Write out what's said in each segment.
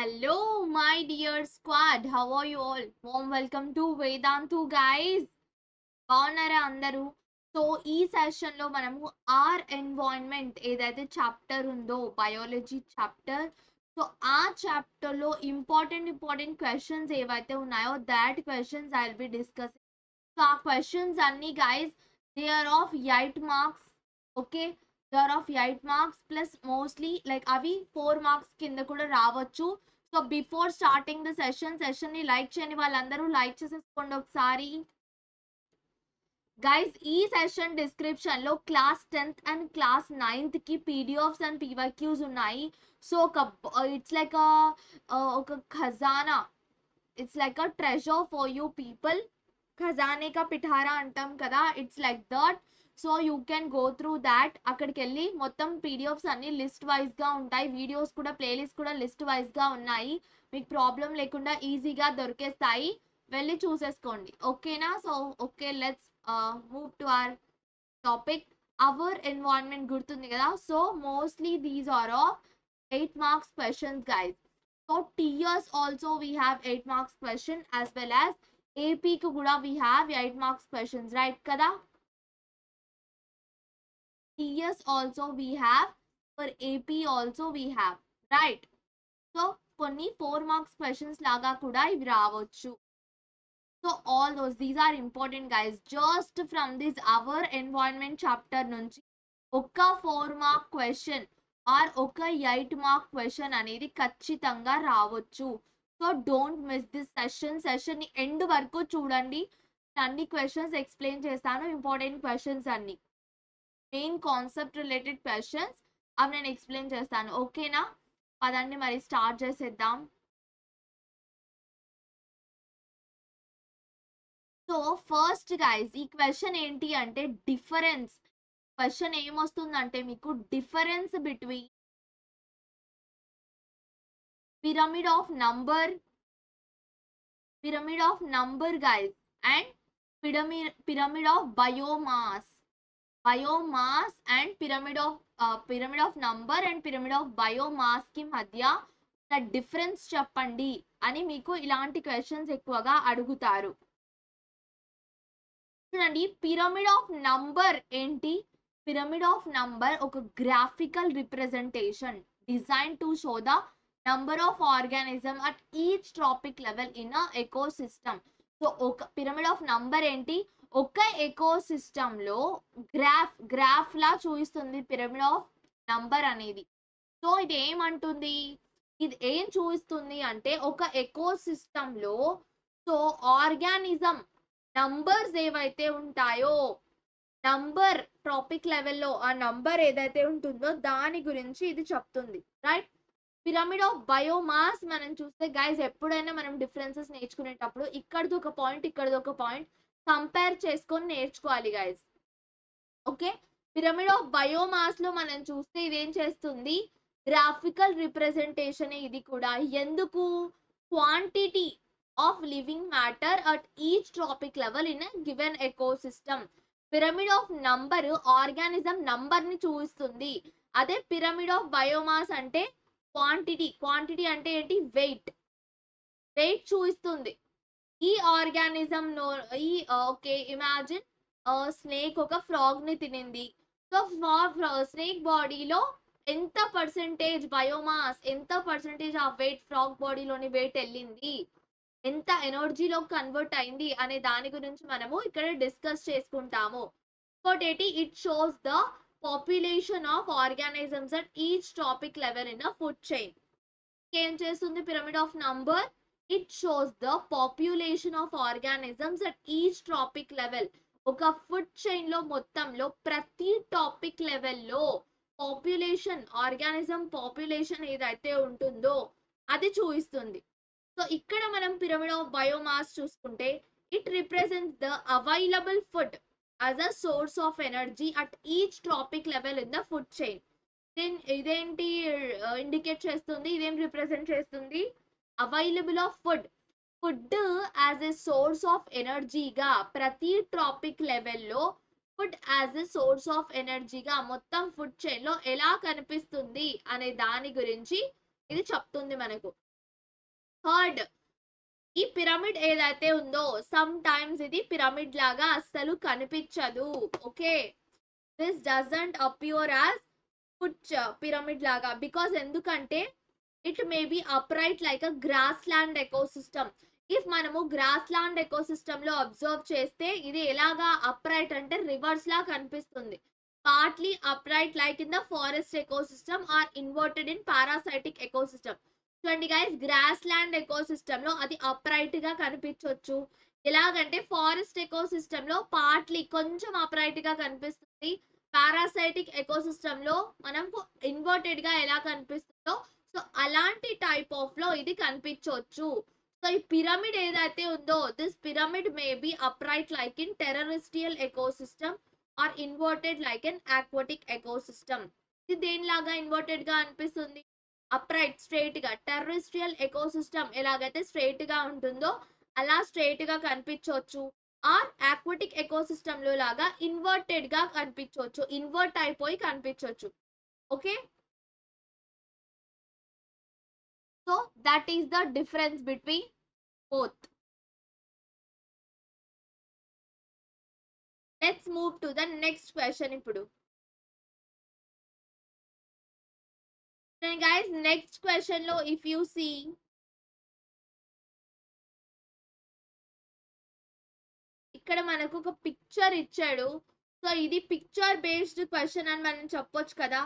Hello, my dear squad. How are you all? Warm welcome to Vedantu, guys. బాగున్నారా అందరూ? So ఈ session లో మనము ఆర్ ఎన్వైరన్మెంట్ ఏదైతే చాప్టర్ ఉందో బయాలజీ చాప్టర్, సో ఆ చాప్టర్ లో ఇంపార్టెంట్ క్వశ్చన్స్ ఏవైతే ఉన్నాయో that questions I will be discussing. So ఆ క్వశ్చన్స్ అన్ని guys they are of 8 marks. Okay, they are of 8 marks plus mostly like అవి 4 మార్క్స్ కింద కూడా రావచ్చు. So before starting the session ని లైక్ చేయని వాళ్ళందరూ లైక్ చేసేసుకోండి ఒకసారి. గైస్ ఈ సెషన్ డిస్క్రిప్షన్ లో class 10th and class 9th కి పీడిఎఫ్స్ అండ్ పీవైక్యూస్ ఉన్నాయి. సో ఇట్స్ లైక్ ఒక ఖజానా, it's like a treasure for you people. ఖజానే కా పిఠారా అంటాం కదా, it's like that. So you can go through that. అక్కడికి వెళ్ళి మొత్తం పీడిఎఫ్స్ అన్ని లిస్ట్ వైజ్ గా ఉంటాయి, వీడియోస్ కూడా ప్లేలిస్ట్ కూడా లిస్ట్ వైజ్ గా ఉన్నాయి. మీకు ప్రాబ్లం లేకుండా ఈజీగా దొరికేస్తాయి, వెళ్ళి చూసేసుకోండి. ఓకేనా? So okay, let's move to our topic. Our environment గుర్తుంది కదా. So mostly these are of 8 marks questions guys. So TS also we have 8 marks question as well as AP కి కూడా we have 8 marks questions, right కదా. TS also we have, for AP also we have, right. So కొన్ని 4 marks questions లాగా కూడా ఇవి రావచ్చు. So all these are important guys. Just from this our environment chapter నుంచి ఒక 4 మార్క్ క్వశ్చన్ ఆర్ ఒక 8 mark question అనేది ఖచ్చితంగా రావచ్చు. So don't miss this session ని ఎండ్ వరకు చూడండి. అన్ని క్వశ్చన్స్ ఎక్స్ప్లెయిన్ చేస్తాను, ఇంపార్టెంట్ క్వశ్చన్స్ అన్ని మెయిన్ కాన్సెప్ట్ రిలేటెడ్ క్వశ్చన్స్ అవి నేను ఎక్స్ప్లెయిన్ చేస్తాను. ఓకేనా? పదండి మరి స్టార్ట్ చేసేద్దాం. సో ఫస్ట్ గైస్ ఈ క్వశ్చన్ ఏంటి అంటే డిఫరెన్స్. క్వశ్చన్ ఏమొస్తుందంటే మీకు difference between pyramid of number guys and pyramid of biomass and pyramid of number and pyramid of biomass కి మధ్య డిఫరెన్స్ చెప్పండి అని మీకు ఇలాంటి క్వశ్చన్స్ ఎక్కువగా అడుగుతారు. చూడండి, పిరమిడ్ ఆఫ్ నంబర్ ఏంటి? పిరమిడ్ ఆఫ్ నంబర్ ఒక graphical representation design to show the number of organism at each trophic level in a ecosystem. So ఒక పిరమిడ్ ఆఫ్ నంబర్ ఏంటి? ఒక ఎకోసిస్టమ్ లో గ్రాఫ్ లా చూపిస్తుంది పిరమిడ్ ఆఫ్ నంబర్ అనేది. So ఇది ఏమంటుంది, ఇది ఏం చూపిస్తుంది అంటే ఒక ఎకోసిస్టమ్ లో సో ఆర్గానిజం నంబర్స్ ఏవైతే ఉంటాయో, నంబర్ టాపిక్ లెవెల్లో ఆ నంబర్ ఏదైతే ఉంటుందో దాని గురించి ఇది చెప్తుంది, రైట్. పిరమిడ్ ఆఫ్ బయోమాస్ మనం చూస్తే గైస్ ఎప్పుడైనా మనం డిఫరెన్సెస్ నేర్చుకునేటప్పుడు ఇక్కడిది ఒక పాయింట్ ఇక్కడిది ఒక పాయింట్ కంపేర్ చేసుకొని నేర్చుకోవాలి guys. Okay, pyramid of biomass లో మనం చూస్తే ఇదేం చేస్తుంది, గ్రాఫికల్ రిప్రజెంటేషన్. ఇది కూడా ఎందుకు, quantity of living matter at each tropic level in a given ecosystem. Pyramid of number organism number ని చూపిస్తుంది. అదే పిరమిడ్ ఆఫ్ బయోమాస్ అంటే క్వాంటిటీ అంటే ఏంటి, వెయిట్ చూపిస్తుంది. ఈ ఆర్గానిజం ఈ ఓకే, ఇమాజిన్ స్నేక్ ఒక ఫ్రాగ్ ని తినింది. సో స్నేక్ బాడీలో ఎంత పర్సెంటేజ్ బయోమాస్, ఎంత పర్సెంటేజ్ ఆఫ్ వెయిట్ ఫ్రాగ్ బాడీలోని వెయిట్ వెళ్ళింది, ఎంత ఎనర్జీలో కన్వర్ట్ అయింది అనే దాని గురించి మనము ఇక్కడ డిస్కస్ చేసుకుంటాము. ఇంకోటి it shows the population of organisms at each topic level in a food chain. ఏం చేస్తుంది pyramid of number, it shows the population of organisms at each topic level. ఒక ఫుడ్ చైన్ లో మొత్తంలో ప్రతి టాపిక్ లెవెల్లో population, organism population ఏదైతే ఉంటుందో అది చూపిస్తుంది. సో ఇక్కడ మనం పిరమిడ్ ఆఫ్ బయోమాస్ చూసుకుంటే it represents the available food as a source of energy at each topic level in the food chain. ఇదేంటి ఇండికేట్ చేస్తుంది, ఇదేం రిప్రజెంట్ చేస్తుంది, available of food as a source of ఎనర్జీగా ప్రతి topic లెవెల్లో food as a source of ఎనర్జీగా మొత్తం food chain లో ఎలా కనిపిస్తుంది అనే దాని గురించి ఇది చెప్తుంది మనకు. థర్డ్, ఈ పిరమిడ్ ఏదైతే ఉందో సమ్ టైమ్స్ ఇది పిరమిడ్ లాగా అస్సలు కనిపించదు. Okay, this doesn't appear as food pyramid లాగా బికాస్ ఎందుకంటే it may be upright like a grassland ecosystem. If మనము గ్రాస్ ల్యాండ్ ఎకోసిస్టమ్ లో అబ్జర్వ్ చేస్తే ఇది ఎలాగా అప్రైట్ అంటే రివర్స్ లా కనిపిస్తుంది. Partly upright like in the forest ecosystem or inverted in parasitic ecosystem. చూడండి గైస్, గ్రాస్ ల్యాండ్ ఎకోసిస్టమ్ లో అది అప్రైట్ గా కనిపించవచ్చు. ఎలాగంటే ఫారెస్ట్ ఎకోసిస్టమ్ లో పార్ట్లీ కొంచెం అప్రైట్ గా కనిపిస్తుంది. పారాసైటిక్ ఎకోసిస్టమ్ లో మనం ఇన్వర్టెడ్ గా ఎలా కనిపిస్తుందో సో అలాంటి టైప్ ఆఫ్ లో ఇది కనిపించవచ్చు. సో ఈ పిరమిడ్ ఏదైతే ఉందో this pyramid may be upright like in terrestrial ecosystem or inverted like in aquatic ecosystem. ఇది దేనిలాగా ఇన్వర్టెడ్ గా అనిపిస్తుంది? అప్రైట్ స్ట్రైట్ గా. టెర్రరిస్ట్రియల్ ఎకోసిస్టమ్ ఎలాగైతే స్ట్రైట్ గా ఉంటుందో అలా స్ట్రైట్ గా కనిపించవచ్చు. ఆర్ ఆక్వాటిక్ ఎకోసిస్టమ్ లో లాగా ఇన్వర్టెడ్ గా కనిపించవచ్చు, ఇన్వర్ట్ అయిపోయి కనిపించవచ్చు. Okay, so that is the difference between both. Let's move to the next question. ఇప్పుడు గైస్ నెక్స్ట్ క్వశ్చన్ లో ఇఫ్ యూ సీ ఇక్కడ మనకు ఒక పిక్చర్ ఇచ్చాడు. సో ఇది పిక్చర్ బేస్డ్ క్వశ్చన్ అని మనం చెప్పొచ్చు కదా.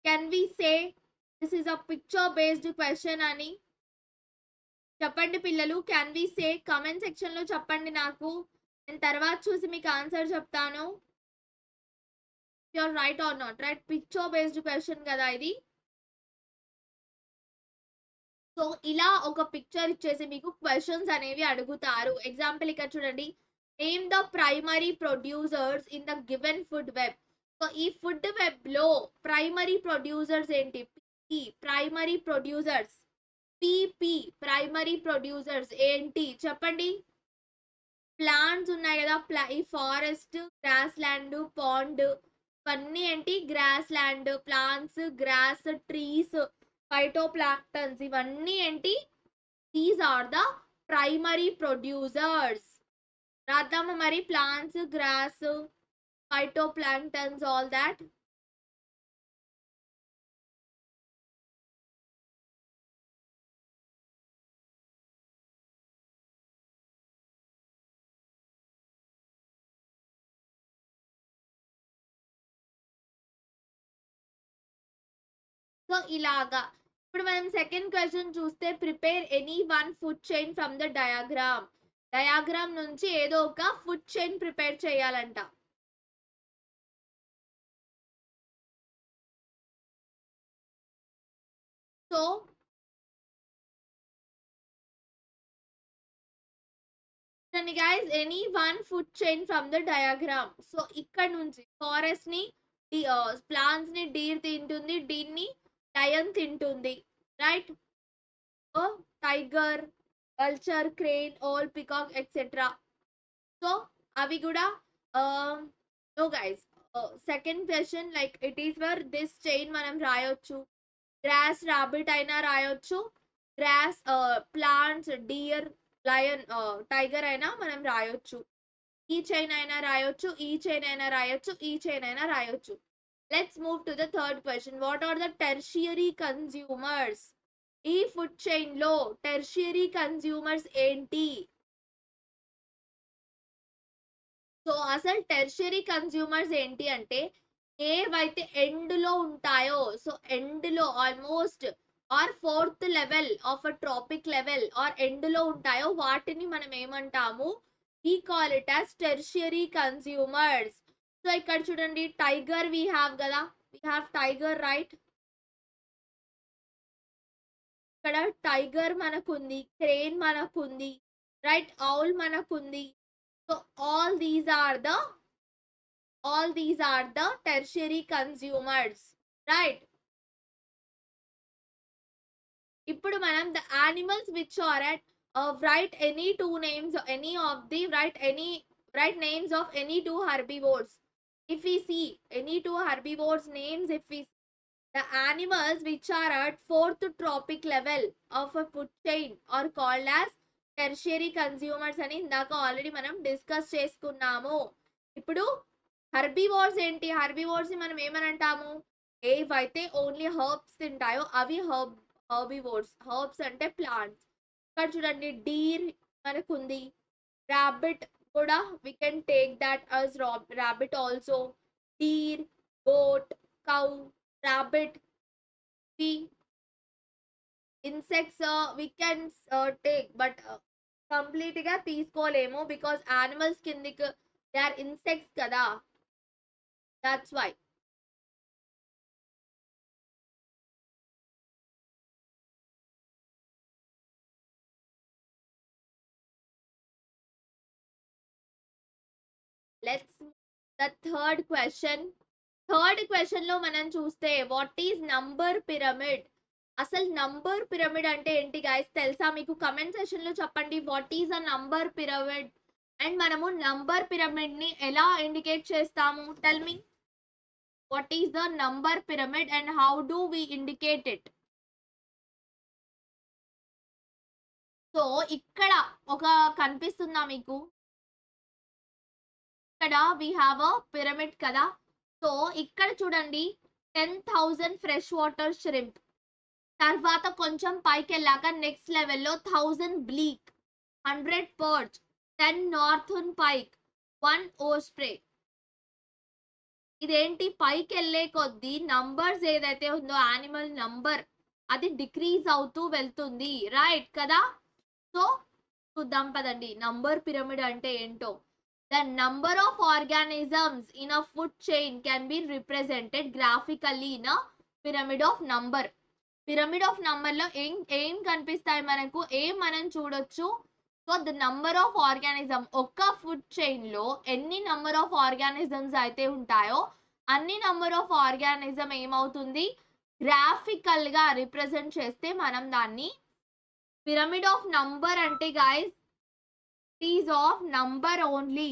Can we say this is a picture based question అని చెప్పండి పిల్లలు. Can we say? Comment section లో చెప్పండి నాకు, నేను తర్వాత చూసి మీకు ఆన్సర్ చెప్తాను. You're right or not right? Picture based question కదా ఇది. సో ఇలా ఒక పిక్చర్ ఇచ్చేసి మీకు క్వశ్చన్స్ అనేవి అడుగుతారు. ఎగ్జాంపుల్ ఇక్కడ చూడండి, name the primary producers in the given food web. So ఈ ఫుడ్ వెబ్ లో ప్రైమరీ ప్రొడ్యూసర్స్ ఏంటి? Primary producers PP primary producers ఏంటి చెప్పండి. ప్లాంట్స్ ఉన్నాయి కదా, ఈ ఫారెస్ట్, గ్రాస్ ల్యాండ్, పాండ్, ఇవన్నీ ఏంటి? Grass land, plants, grass, trees, phytoplanktons, ఇవన్నీ ఏంటి? These are the primary producers. రాద్దామా మరి? Plants, grass, phytoplanktons, all that. So ఇలాగా ఇప్పుడు మనం సెకండ్ క్వశ్చన్ చూస్తే, prepare any one food chain from the diagram. Diagram నుంచి ఏదో ఒక ఫుడ్ చైన్ ప్రిపేర్ చేయాలంట. So guys, any one food chain from the diagram. So ఇక్కడ నుంచి ఫారెస్ట్ ని ప్లాంట్స్ ని డీర్ తింటుంది, దీన్ని లయన్ తింటుంది, right? Tiger, vulture, crane, owl, peacock etcetera. So అవి కూడా no guys. Second question like it is for this chain మనం రాయొచ్చు. గ్రాస్ రాబిట్ అయినా రాయొచ్చు, grass plants deer lion tiger అయినా మనం రాయొచ్చు. ఈ చైన్ అయినా రాయొచ్చు, ఈ చైన్ అయినా రాయొచ్చు, ఈ చైన్ అయినా రాయొచ్చు. Let's move to the third question. What are the tertiary consumers? ఈ ఫుడ్ చైన్ లో టెర్షియరీ కన్స్యూమర్స్ ఏంటి? సో అసలు టెర్షియరీ కన్స్యూమర్స్ ఏంటి అంటే ఏవైతే ఎండ్ లో ఉంటాయో, సో ఎండ్ లో almost or fourth level of a trophic level or end లో ఉంటాయో వాటిని మనం ఏమంటాము? we call it as tertiary consumers. So ఇక్కడ చూడండి, టైగర్ we have కదా, we have tiger, right? ఇక్కడ టైగర్ మనకుంది, క్రేన్ మనకుంది, రైట్? ఔల్ మనకుంది. So all these are the tertiary consumers, right? ఇప్పుడు మనం the animals which are at write any two names, any of the write names of any two herbivores. If we see any two herbivores names, if we The animals which are at fourth trophic level of a food chain are called as tertiary consumers అని ఇందాక already మనం discuss చేసుకున్నాము. ఇప్పుడు హర్బివోర్స్ ఏంటి? హర్బివోర్స్ ని మనం ఏమని అంటాము? ఏవైతే ఓన్లీ హర్బ్స్ తింటాయో అవి హర్బివోర్స్. హర్బ్స్ అంటే ప్లాంట్స్. ఇక్కడ చూడండి డీర్ మనకుంది, rabbit కూడా we can take that as rabbit also, deer, goat, cow, rabbit. We insects we can take but complete గా తీసుకోలేము బికాస్ యానిమల్స్ కిందికి దే ఆర్ ఇన్సెక్ట్స్ కదా, that's why. Let's the third question. థర్డ్ క్వశ్చన్ లో మనం చూస్తే వాట్ ఈజ్ నంబర్ పిరమిడ్? అసలు నంబర్ పిరమిడ్ అంటే ఏంటి గైస్ తెలుసా మీకు? కమెంట్ సెషన్ లో చెప్పండి what is a number pyramid. And మనము నంబర్ పిరమిడ్ ని ఎలా ఇండికేట్ చేస్తాము? Tell me what is the number pyramid and how do we indicate it? So ఇక్కడ ఒక కనిపిస్తుందా మీకు? ఇక్కడ వి హ్యావ్ అ పిరమిడ్ కదా. సో ఇక్కడ చూడండి 10,000 ఫ్రెష్ వాటర్ ష్రింప్, తర్వాత కొంచెం పైకి వెళ్ళాక నెక్స్ట్ లెవెల్లో 1000 బ్లీక్, 100 పర్చ్, 10 నార్థన్ పైక్, 1 ఓస్ప్రే. ఇదేంటి? పైకి వెళ్ళే కొద్దీ నంబర్స్ ఏదైతే ఉందో యానిమల్ నంబర్ అది డిక్రీజ్ అవుతూ వెళ్తుంది, రైట్ కదా. సో చూద్దాం పదండి నంబర్ పిరమిడ్ అంటే ఏంటో. The number of organisms in a food chain can be represented graphically in a pyramid of number. Pyramid of number లో ఏం కనిపిస్తాయి మనకు? మనం చూడొచ్చు. So the number of organism, ఒక్క ఫుడ్ చైన్ లో ఎన్ని నంబర్ ఆఫ్ ఆర్గానిజమ్స్ అయితే ఉంటాయో అన్ని నంబర్ ఆఫ్ ఆర్గానిజం ఏమవుతుంది? గ్రాఫికల్ గా రిప్రజెంట్ చేస్తే మనం దాన్ని పిరమిడ్ ఆఫ్ నంబర్ అంటే guys is of number only.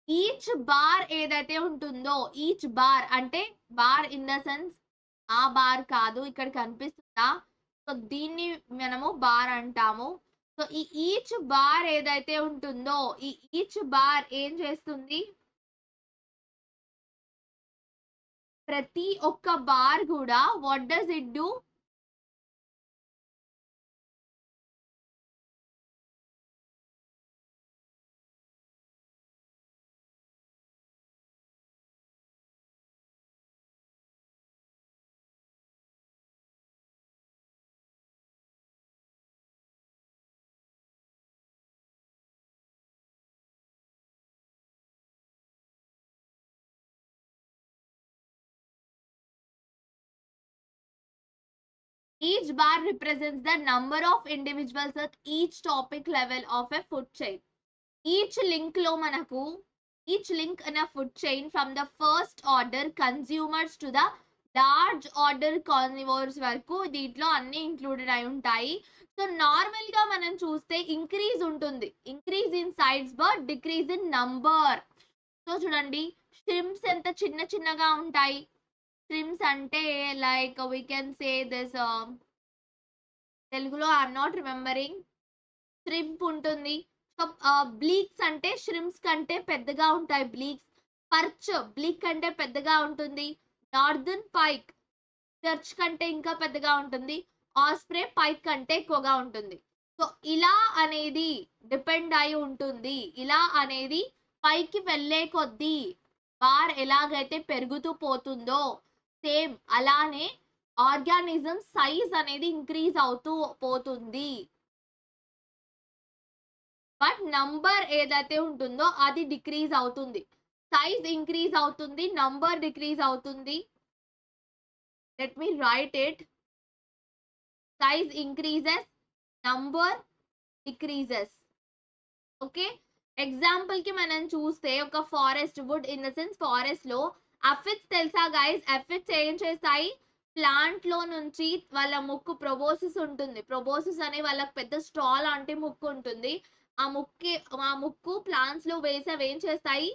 Each bar ఏదైతే ఉంటుందో, ఈచ్ బార్ అంటే బార్ ఇన్ ద సెన్స్ ఆ బార్ కాదు, ఇక్కడ కనిపిస్తుందా? సో దీన్ని మనము బార్ అంటాము. సో ఈ ఈచ్ బార్ ఏదైతే ఉంటుందో ఈ ఈచ్ బార్ ఏం చేస్తుంది? ప్రతి ఒక్క బార్ కూడా what does it do? Each bar represents the number of individuals at each topic level of a food chain. Each link lo manaku, each link in a food chain from the first order consumers to the large order carnivores వరకు దీంట్లో అన్ని included అయి ఉంటాయి. So normal గా మనం చూస్తే increase ఉంటుంది, increase in size but decrease in number. So చూడండి స్ట్రిమ్స్ ఎంత చిన్న చిన్నగా ఉంటాయి. స్ట్రిమ్స్ అంటే like we can say this, తెలుగులో ఐఎమ్ నాట్ రిమెంబరింగ్. ష్రింప్ ఉంటుంది. సో బ్లీక్స్ అంటే ష్రిమ్స్ కంటే పెద్దగా ఉంటాయి బ్లీక్స్. పర్చ్ బ్లీక్ కంటే పెద్దగా ఉంటుంది. నార్దర్న్ పైక్ పర్చ్ కంటే ఇంకా పెద్దగా ఉంటుంది. ఆస్ప్రే పైక్ కంటే ఎక్కువగా ఉంటుంది. సో ఇలా అనేది డిపెండ్ అయి ఉంటుంది. ఇలా అనేది పైకి వెళ్ళే కొద్దీ బార్ ఎలాగైతే పెరుగుతూ పోతుందో సేమ్ అలానే ఆర్గానిజం సైజ్ అనేది ఇంక్రీజ్ అవుతూ పోతుంది. బట్ నంబర్ ఏదైతే ఉంటుందో అది డిక్రీజ్ అవుతుంది. సైజ్ ఇంక్రీజ్ అవుతుంది, నంబర్ డిక్రీజ్ అవుతుంది. Let me write it. Size increases, number decreases. Okay, example కి మనం చూస్తే ఒక forest wood in the sense forest లో అఫిడ్స్ తెలుసా గైస్? అఫిడ్స్ ఏం చేస్తాయి? ప్లాంట్ లో నుంచి వాళ్ళ ముక్కు ప్రొబోసిస్ ఉంటుంది. ప్రొబోసిస్ అనే వాళ్ళకి పెద్ద స్ట్రా లాంటి ముక్కు ఉంటుంది. ఆ ముక్కు ప్లాంట్స్ లో వేసి అవి ఏం చేస్తాయి?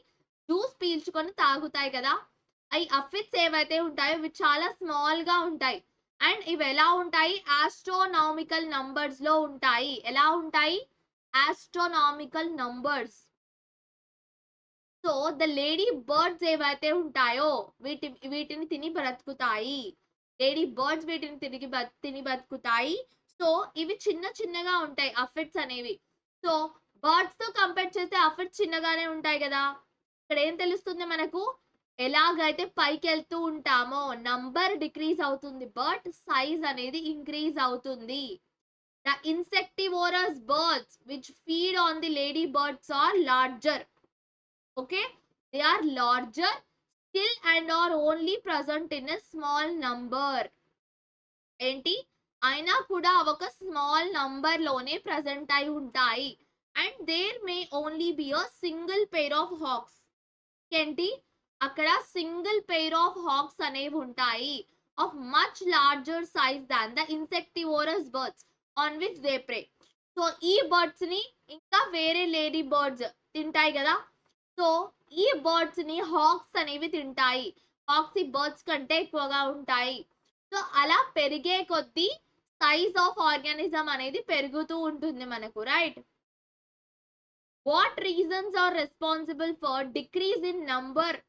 జ్యూస్ పీల్చుకొని తాగుతాయి కదా. అవి అఫిడ్స్ ఏవైతే ఉంటాయో ఇవి చాలా స్మాల్ గా ఉంటాయి. అండ్ ఇవి ఎలా ఉంటాయి? ఆస్ట్రోనామికల్ నంబర్స్ లో ఉంటాయి. ఎలా ఉంటాయి? Astronomical numbers. So the lady birds ఏవైతే ఉంటాయో వీటిని తిని బ్రతుకుతాయి. లేడీ బర్డ్స్ వీటిని తిని బతుకుతాయి. సో ఇవి చిన్న చిన్నగా ఉంటాయి అఫిడ్స్ అనేవి. సో బర్డ్స్ తో కంపేర్ చేస్తే అఫిడ్స్ చిన్నగానే ఉంటాయి కదా. ఇక్కడ ఏం తెలుస్తుంది మనకు? ఎలాగైతే పైకి వెళ్తూ ఉంటామో నంబర్ డిక్రీజ్ అవుతుంది, బట్ సైజ్ అనేది ఇంక్రీజ్ అవుతుంది. The insectivorous birds which feed on the ladybirds are larger. Okay, they are larger still and are only present in a small number. ఏంటి? అయినా కూడా ఒక స్మాల్ నంబర్ లోనే present అయి ఉంటాయి. And there may only be a single pair of hawks. ఏంటి? అక్కడ single pair of hawks అనేవి ఉంటాయి of much larger size than the insectivorous birds on which they prey. So ఈ బర్డ్స్ ని ఇంకా వేరే లేడీ బర్డ్స్ తింటాయి కదా. సో ఈ బర్డ్స్ ని హాక్స్ అనేవి తింటాయి. హాక్స్ ఈ బర్డ్స్ కంటే ఎక్కువగా ఉంటాయి. సో అలా పెరిగే కొద్దీ సైజ్ ఆఫ్ ఆర్గానిజం అనేది పెరుగుతూ ఉంటుంది మనకు, right? What reasons are responsible for decrease in number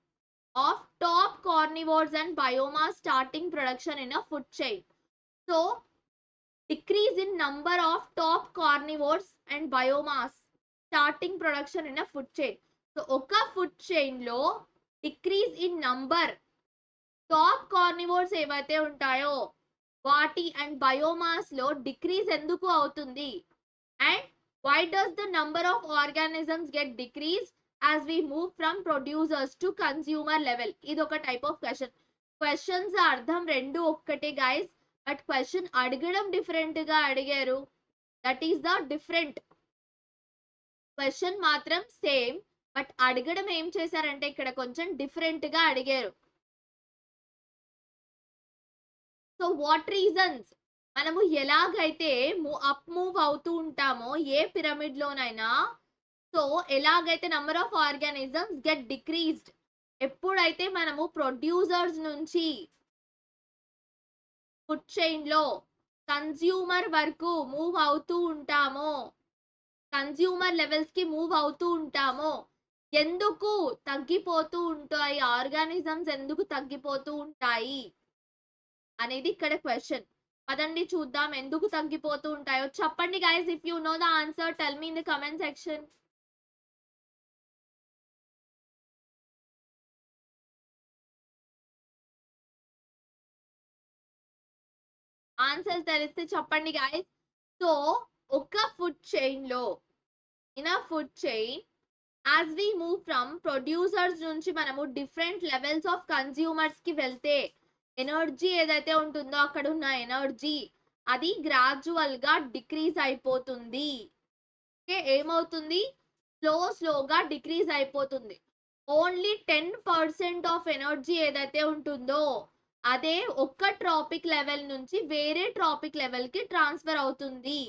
of top carnivores and biomass starting production in a food chain? So decrease in number of top carnivores and biomass starting production in a food chain. So ఒక food chain లో decrease in number top carnivores ఏవైతే ఉంటాయో వాటి and biomass లో decrease ఎందుకు అవుతుంది? And why does the number of organisms get decrease as we move from producers to consumer level? ఇది ఒక టైప్ ఆఫ్ క్వశ్చన్. క్వశ్చన్స్ అర్థం రెండు ఒక్కటే గైస్, బట్ క్వశ్చన్ అడగడం డిఫరెంట్ గా అడిగారు. That is the different. Question మాత్రం సేమ్, బట్ అడగడం ఏం చేశారంటే ఇక్కడ కొంచెం డిఫరెంట్ గా అడిగారు. So what reasons? మనము ఎలాగైతే అప్ మూవ్ అవుతూ ఉంటామో ఏ పిరమిడ్ లోనైనా, సో ఎలాగైతే number of organisms get decreased ఎప్పుడైతే మనము ప్రొడ్యూసర్స్ నుంచి ఫుడ్ చైన్ లో కన్స్యూమర్ వరకు మూవ్ అవుతూ ఉంటామో, కన్స్యూమర్ లెవెల్స్ కి మూవ్ అవుతూ ఉంటామో, ఎందుకు తగ్గిపోతూ ఉంటాయి ఆర్గానిజమ్స్, ఎందుకు తగ్గిపోతూ ఉంటాయి అనేది ఇక్కడ క్వశ్చన్. పదండి చూద్దాం ఎందుకు తగ్గిపోతూ ఉంటాయో. చెప్పండి guys, if you know the answer tell me in the comment section. Answer తెలిస్తే చెప్పండి గైస్. సో ఒక ఫుడ్ చైన్ లో, in a food chain as we move from producers నుంచి మనము డిఫరెంట్ లెవెల్స్ ఆఫ్ కన్స్యూమర్స్ కి వెళ్తే ఎనర్జీ ఏదైతే ఉంటుందో అక్కడ ఉన్న ఎనర్జీ అది గ్రాడ్యువల్ గా డిక్రీజ్ అయిపోతుంది. ఏమవుతుంది? స్లోగా డిక్రీజ్ అయిపోతుంది. ఓన్లీ 10% ఆఫ్ ఎనర్జీ ఏదైతే ఉంటుందో అదే ఒక్క ట్రాపిక్ లెవెల్ నుంచి వేరే ట్రాపిక్ లెవెల్ కి ట్రాన్స్ఫర్ అవుతుంది.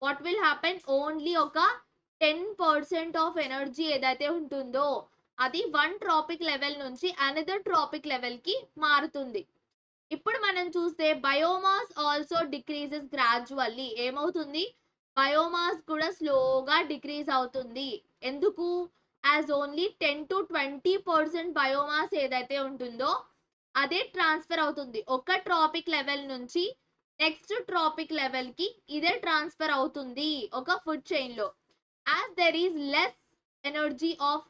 What will happen? ఓన్లీ ఒక 10% ఆఫ్ ఎనర్జీ ఏదైతే ఉంటుందో అది వన్ ట్రాపిక్ లెవెల్ నుంచి అనదర్ ట్రాపిక్ లెవెల్ కి మారుతుంది. ఇప్పుడు మనం చూస్తే బయోమాస్ ఆల్సో డిక్రీజెస్ గ్రాడ్యువల్లీ. ఏమవుతుంది? బయోమాస్ కూడా స్లోగా డిక్రీజ్ అవుతుంది. ఎందుకు? యాజ్ ఓన్లీ 10 to 20% బయోమాస్ ఏదైతే ఉంటుందో అదే ట్రాన్స్ఫర్ అవుతుంది. ఒక ట్రాపిక్ లెవెల్ నుంచి నెక్స్ట్ ట్రాపిక్ లెవెల్ కి ఇదే ట్రాన్స్ఫర్ అవుతుంది ఒక ఫుడ్ చైన్ లో. As there is less energy of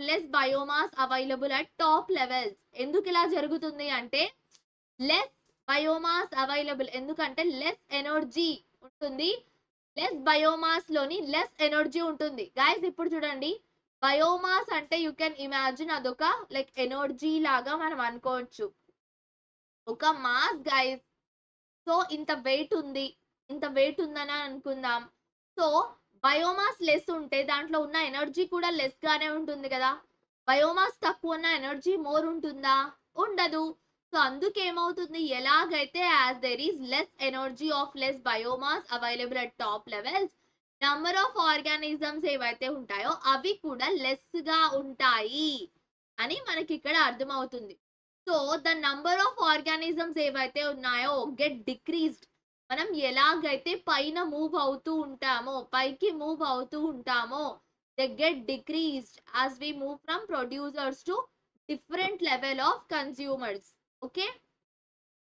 less biomass available at top levels. ఎందుకు ఇలా జరుగుతుంది అంటే లెస్ బయోమాస్ అవైలబుల్, ఎందుకంటే లెస్ ఎనర్జీ ఉంటుంది. లెస్ బయోమాస్ లోని లెస్ ఎనర్జీ ఉంటుంది. గైస్ ఇప్పుడు చూడండి, బయోమాస్ అంటే యూ కెన్ ఇమాజిన్ అదొక లైక్ ఎనర్జీ లాగా మనం అనుకోవచ్చు. ఒక మాస్ గైస్. సో ఇంత వెయిట్ ఉందని అనుకుందాం. సో బయోమాస్ లెస్ ఉంటే దాంట్లో ఉన్న ఎనర్జీ కూడా లెస్ గానే ఉంటుంది కదా. బయోమాస్ తక్కువ ఉన్న ఎనర్జీ మోర్ ఉంటుందా? ఉండదు. సో అందుకేమవుతుంది, ఎలాగైతే as there is less energy of less biomass available at top levels, number of organisms ఏవైతే ఉంటాయో అవి కూడా లెస్ గా ఉంటాయి అని మనకి ఇక్కడ అర్థమవుతుంది. So the number of organisms ఏవైతే ఉన్నాయో గెట్ డిక్రీజ్డ్. మనం ఎలాగైతే పైన మూవ్ అవుతూ ఉంటామో, పైకి మూవ్ అవుతూ ఉంటామో, they get decreased as we move from producers to different level of consumers. Okay,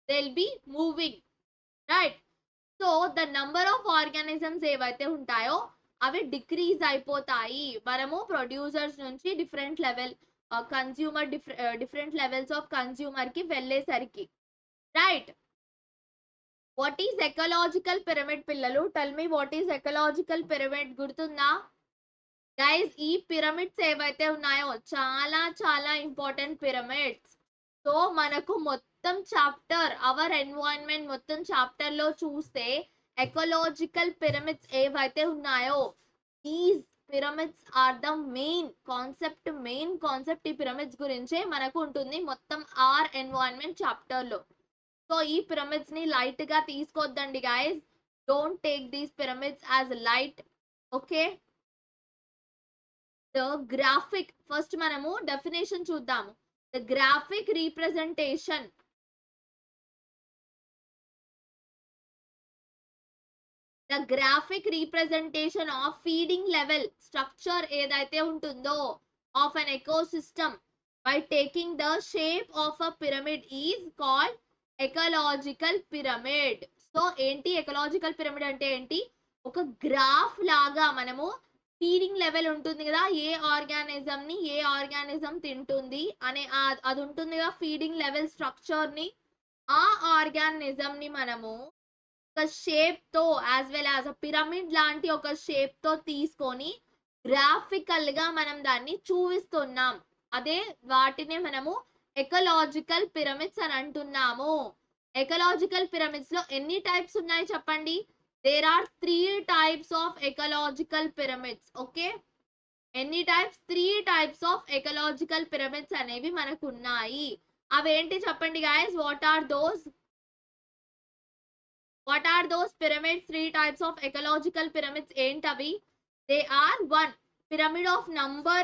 they'll be moving, right? So the number of organisms ఏవైతే ఉంటాయో అవి డిక్రీజ్ అయిపోతాయి మనము ప్రొడ్యూసర్స్ నుంచి different level consumer different levels of consumer కి వెళ్ళేసరికి, right? What is ecological pyramid పిల్లలు? Tell me what is ecological pyramid, గుర్తుందా గైస్? ఈ పిరమిడ్స్ ఏవైతే ఉన్నాయో చాలా చాలా ఇంపార్టెంట్ పిరమిడ్స్. సో మనకు మొత్తం చాప్టర్ అవర్ ఎన్వైరన్మెంట్ మొత్తం చాప్టర్ లో చూస్తే ఎకలాజికల్ పిరమిడ్స్ ఏవైతే ఉన్నాయో these pyramids are the main concept ఈ పిరమిడ్స్ గురించే మనకు ఉంటుంది మొత్తం ఆర్ ఎన్వైరన్మెంట్ చాప్టర్ లో. సో ఈ పిరమిడ్స్ ని లైట్ గా తీసుకోవద్దండి guys, don't take these pyramids as light. Okay, the graphic, first మనము డెఫినేషన్ చూద్దాము. The graphic representation, the graphic representation of feeding level structure ఏదైతే ఉంటుందో of an ecosystem by taking the shape of a pyramid is called ecological pyramid. So ఏంటి ecological pyramid అంటే ఏంటి? ఒక graph లాగా మనము ఫీడింగ్ లెవెల్ ఉంటుంది కదా, ఏ ఆర్గానిజం ని ఏ ఆర్గానిజం తింటుంది అనే అది ఉంటుంది కదా ఫీడింగ్ లెవెల్ స్ట్రక్చర్ ని, ఆ ఆర్గానిజం ని మనము ఒక షేప్ తో యాజ్ వెల్ యాజ్ పిరమిడ్ లాంటి ఒక షేప్ తో తీసుకొని గ్రాఫికల్ గా మనం దాన్ని చూపిస్తున్నాం. అదే వాటిని మనము ఎకలాజికల్ పిరమిడ్స్ అని అంటున్నాము. ఎకలాజికల్ పిరమిడ్స్ లో ఎన్ని టైప్స్ ఉన్నాయి చెప్పండి? There are 3 types of ecological pyramids. Okay, ఎన్ని types? 3 types of ecological pyramids అనేవి మనకు ఉన్నాయి. అవేంటి చెప్పండి guys? What are those pyramids? 3 types of ecological pyramids ఏంటవి? They are 1 pyramid of number,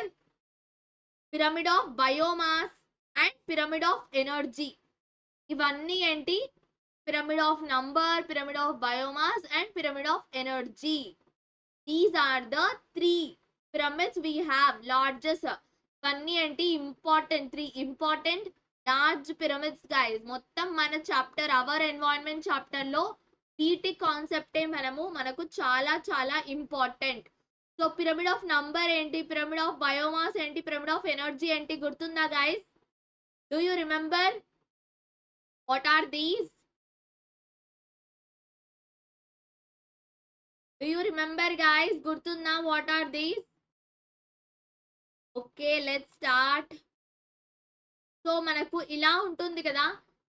pyramid of biomass and pyramid of energy. ఇవన్నీ ఏంటి? pyramid of number, pyramid of biomass and pyramid of energy. These are the 3 pyramids we have. Largest ఇవన్నీ ఏంటి? Important 3 important large pyramids guys. మొత్తం మన chapter our environment chapter లో వీటి కాన్సెప్టే మనకు చాలా చాలా important. So pyramid of number ఏంటి, పిరమిడ్ ఆఫ్ బయోమాస్ ఏంటి, పిరమిడ్ ఆఫ్ ఎనర్జీ ఏంటి, గుర్తుందా guys? Do you remember what are these? Do you remember guys? గుర్తుందా? What are these? Okay, let's start. So మనకు ఇలా ఉంటుంది కదా,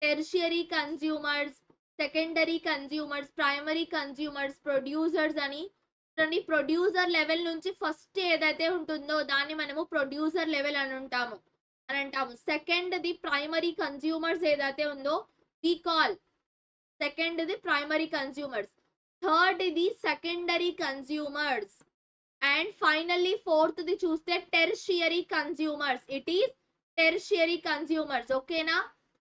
tertiary consumers, secondary consumers, primary consumers, producers అని. Producer level నుంచి ఫస్ట్ ఏదైతే ఉంటుందో దాన్ని మనము ప్రొడ్యూసర్ లెవెల్ అని అంటాము. సెకండ్ ది ప్రైమరీ కన్స్యూమర్స్ ఏదైతే ఉందో we call second the primary consumers, third ఇది secondary consumers, and finally fourth the చూస్తే tertiary consumers. It is tertiary consumers. ఓకేనా?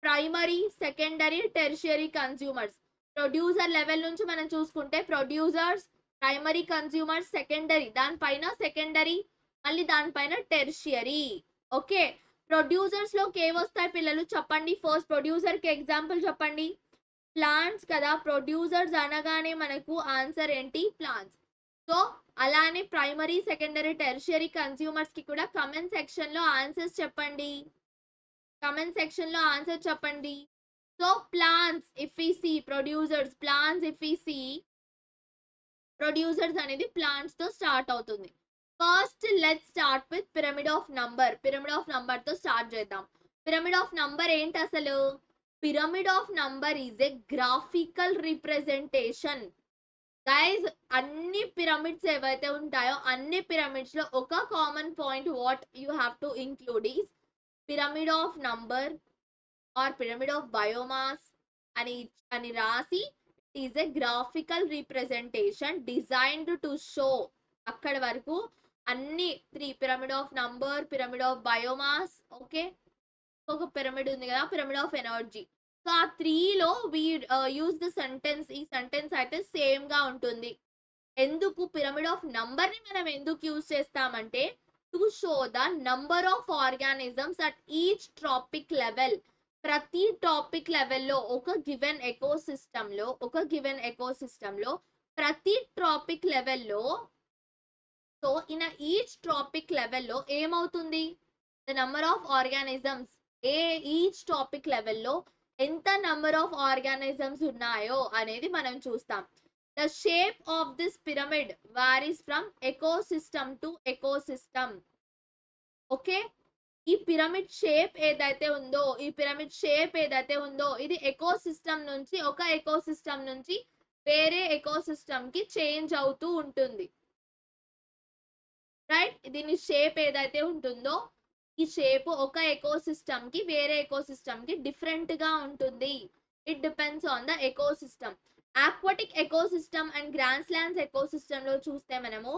Primary, secondary, tertiary consumers. Producer level నుంచి మనం చూసుకుంటే ప్రొడ్యూసర్స్, ప్రైమరీ కన్స్యూమర్స్, సెకండరీ, దానిపైన secondary, మళ్ళీ దానిపైన టెర్షియరీ. ఓకే, ప్రొడ్యూసర్స్ లోకి ఏవొస్తాయి పిల్లలు చెప్పండి? ఫస్ట్ ప్రొడ్యూసర్ కి ఎగ్జాంపుల్ చెప్పండి. ప్లాంట్స్ కదా, ప్రొడ్యూసర్స్ అనగానే మనకు ఆన్సర్ ఏంటి? ప్లాంట్స్. సో అలానే ప్రైమరీ, సెకండరీ, టెర్షియరీ కన్స్యూమర్స్ కి కూడా కమెంట్ సెక్షన్ లో ఆన్సర్స్ చెప్పండి. కమెంట్ సెక్షన్ లో ఆన్సర్ చెప్పండి. So plants if we see, producers, plants if we see, producers అనేది ప్లాంట్స్ తో స్టార్ట్ అవుతుంది. First let's start with pyramid of number. Pyramid of number తో స్టార్ట్ చేద్దాం. పిరమిడ్ ఆఫ్ నంబర్ ఏంటి అసలు? Pyramid of number is a graphical representation. Guys అన్ని pyramids ఏవైతే ఉంటాయో అన్ని పిరమిడ్స్ లో ఒక common point what you have to include is pyramid of number are pyramid of biomass అని రాసి is a graphical representation designed to show అక్కడ వరకు అన్ని 3 pyramid of number pyramid of biomass okay ఒక పిరమిడ్ ఉంది కదా పిరమిడ్ ఆఫ్ ఎనర్జీ సో ఆ 3లో we use the sentence ఈ సెంటెన్స్ అయితే సేమ్ గా ఉంటుంది ఎందుకు పిరమిడ్ ఆఫ్ నంబర్ ని మనం ఎందుకు యూజ్ చేస్తామంటే to show the number of organisms at each trophic level ప్రతి టాపిక్ లెవెల్లో ఒక గివెన్ ఎకోసిస్టంలో ప్రతి ట్రాపిక్ లెవెల్లో సో ఇన్ ఈచ్ ట్రాపిక్ లెవెల్లో ఏమవుతుంది the number of organisms each trophic లెవెల్లో ఎంత నంబర్ ఆఫ్ ఆర్గానిజమ్స్ ఉన్నాయో అనేది మనం చూస్తాం the shape of this pyramid varies from ecosystem to ecosystem okay ఈ పిరమిడ్ షేప్ ఏదైతే ఉందో ఇది ఎకోసిస్టమ్ నుంచి ఒక ఎకోసిస్టమ్ నుంచి వేరే ఎకోసిస్టమ్ కి చేంజ్ అవుతూ ఉంటుంది రైట్ దీని షేప్ ఏదైతే ఉంటుందో ఈ షేప్ ఒక ఎకోసిస్టమ్ కి వేరే ఎకోసిస్టమ్ కి డిఫరెంట్ గా ఉంటుంది it depends on the ecosystem aquatic ecosystem and గ్రాస్లాండ్స్ ecosystem లో చూస్తే మనము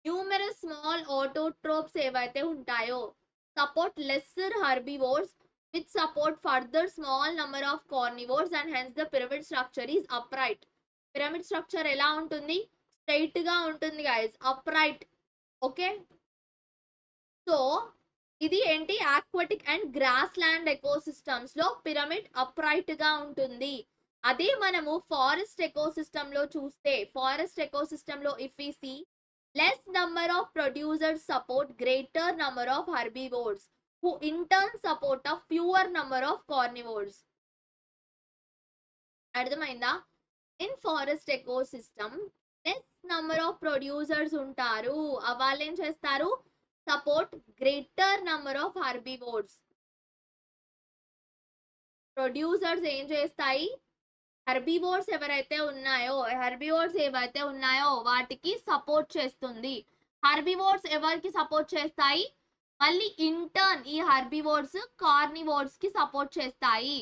న్యూమరస్ స్మాల్ ఆటోట్రోప్స్ ఏవైతే ఉంటాయో support lesser herbivores which support further small number of carnivores and hence the pyramid structure is upright. Pyramid structure ఎలా ఉంటుంది straight గా ఉంటుంది guys upright okay so ఇది ఏంటి aquatic and grassland ecosystems లో pyramid upright గా ఉంటుంది అదే మనము ఫారెస్ట్ ఎకోసిస్టమ్ లో చూస్తే ఫారెస్ట్ ఎకోసిస్టమ్ లో if we see less number of producers support greater number of herbivores who in turn support a fewer number of carnivores అర్థమైందా in forest ecosystem less number of producers ఉంటారు వాళ్ళు ఏం చేస్తారు support greater number of herbivores producers ఏం చేస్తాయి herbivores ఏవైతే ఉన్నాయో వాటికి సపోర్ట్ చేస్తుంది హెర్బివోర్స్ ఎవరికి సపోర్ట్ చేస్తాయి మళ్ళీ ఇంటర్న్ ఈ హెర్బివోర్స్ కార్నివోర్స్ కి సపోర్ట్ చేస్తాయి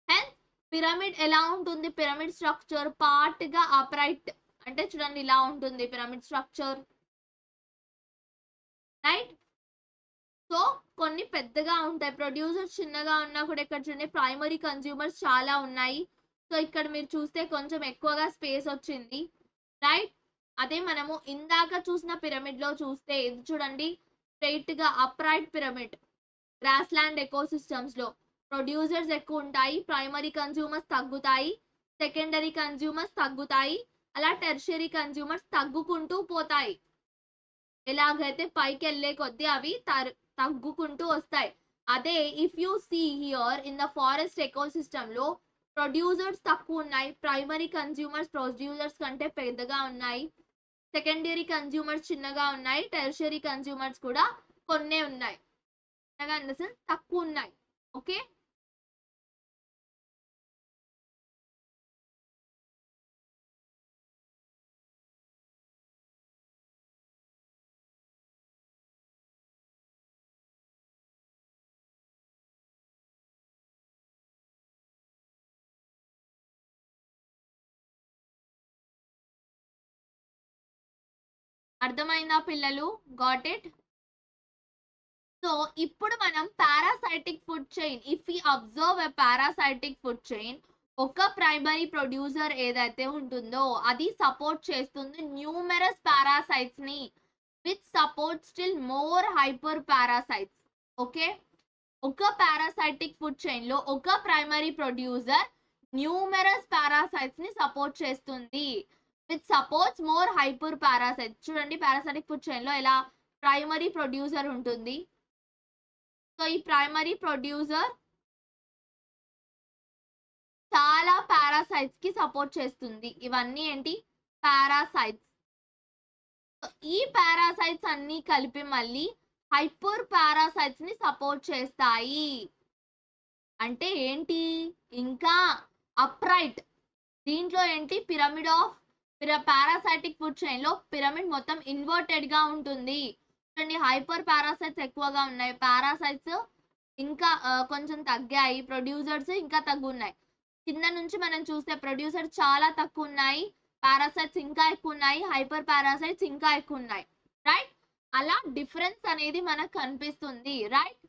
హెన్స్ పిరమిడ్ ఎలా ఉంటుంది పిరమిడ్ స్ట్రక్చర్ పార్ట్ గా అప్రైట్ అంటే చూడండి ఇలా ఉంటుంది పిరమిడ్ స్ట్రక్చర్ రైట్ సో కొన్ని పెద్దగా ఉంటాయి ప్రొడ్యూసర్స్ చిన్నగా ఉన్నా కూడా ఇక్కడ చూడండి ప్రైమరీ కన్స్యూమర్స్ చాలా ఉన్నాయి సో ఇక్కడ మీరు చూస్తే కొంచెం ఎక్కువగా స్పేస్ వచ్చింది రైట్ అదే మనము ఇందాక చూసిన పిరమిడ్ లో చూస్తే ఇది చూడండి స్ట్రైట్ గా upright pyramid grassland ecosystems లో ప్రొడ్యూసర్స్ ఎక్కువ ఉంటాయి ప్రైమరీ కన్స్యూమర్స్ తగ్గుతాయి సెకండరీ కన్స్యూమర్స్ తగ్గుతాయి అలా టెర్షరీ కన్స్యూమర్స్ తగ్గుకుంటూ పోతాయి ఎలాగైతే పైకి వెళ్ళే కొద్దీ అవి తగ్గుకుంటూ వస్తాయి అదే if you see here in the forest ecosystem లో ప్రొడ్యూసర్స్ తక్కువ ఉన్నాయి ప్రైమరీ కన్స్యూమర్స్ ప్రొడ్యూసర్స్ కంటే పెద్దగా ఉన్నాయి సెకండరీ కన్స్యూమర్స్ చిన్నగా ఉన్నాయి టెర్షరీ కన్స్యూమర్స్ కూడా కొన్నే ఉన్నాయి తక్కువ ఉన్నాయి ఓకే అర్థమైందా పిల్లలు గాట్ ఇట్ సో ఇప్పుడు మనం parasitic food chain if you observe a parasitic food chain ఒక ప్రైమరీ ప్రొడ్యూసర్ ఏదైతే ఉంటుందో అది సపోర్ట్ చేస్తుంది న్యూమెరస్ పారాసైట్స్ ని which support still more hyper parasites okay ఒక పారాసైటిక్ ఫుడ్ చైన్ లో ఒక ప్రైమరీ ప్రొడ్యూసర్ న్యూమెరస్ పారాసైట్స్ ని సపోర్ట్ చేస్తుంది which supports more hyper parasites చూడండి పారాసైటిక్ ఫుడ్ చైన్ లో ఎలా ప్రైమరీ ప్రొడ్యూసర్ ఉంటుంది సో ఈ ప్రైమరీ ప్రొడ్యూసర్ చాలా పారాసైట్స్ కి సపోర్ట్ చేస్తుంది ఇవన్నీ ఏంటి పారాసైట్స్ ఈ పారాసైట్స్ అన్ని కలిపి మళ్ళీ హైపర్ పారాసైట్స్ ని సపోర్ట్ చేస్తాయి అంటే ఏంటి ఇంకా అప్రైట్ దీంట్లో ఏంటి pyramid of parasitic food chain లో పిరమిడ్ మొత్తం ఇన్వర్టెడ్ గా ఉంటుంది. చూడండి, హైపర్ పారాసైట్స్ ఎక్కువగా ఉన్నాయి, పారాసైట్స్ ఇంకా కొంచెం తగ్గాయి, ప్రొడ్యూసర్స్ ఇంకా తగ్గున్నాయి. కింద నుంచి మనం చూస్తే ప్రొడ్యూసర్ చాలా తక్కువ ఉన్నాయి, పారాసైట్స్ ఇంకా ఎక్కువ ఉన్నాయి, హైపర్ పారాసైట్స్ ఇంకా ఎక్కువ ఉన్నాయి. రైట్, అలా డిఫరెన్స్ అనేది మనకు కనిపిస్తుంది. Right,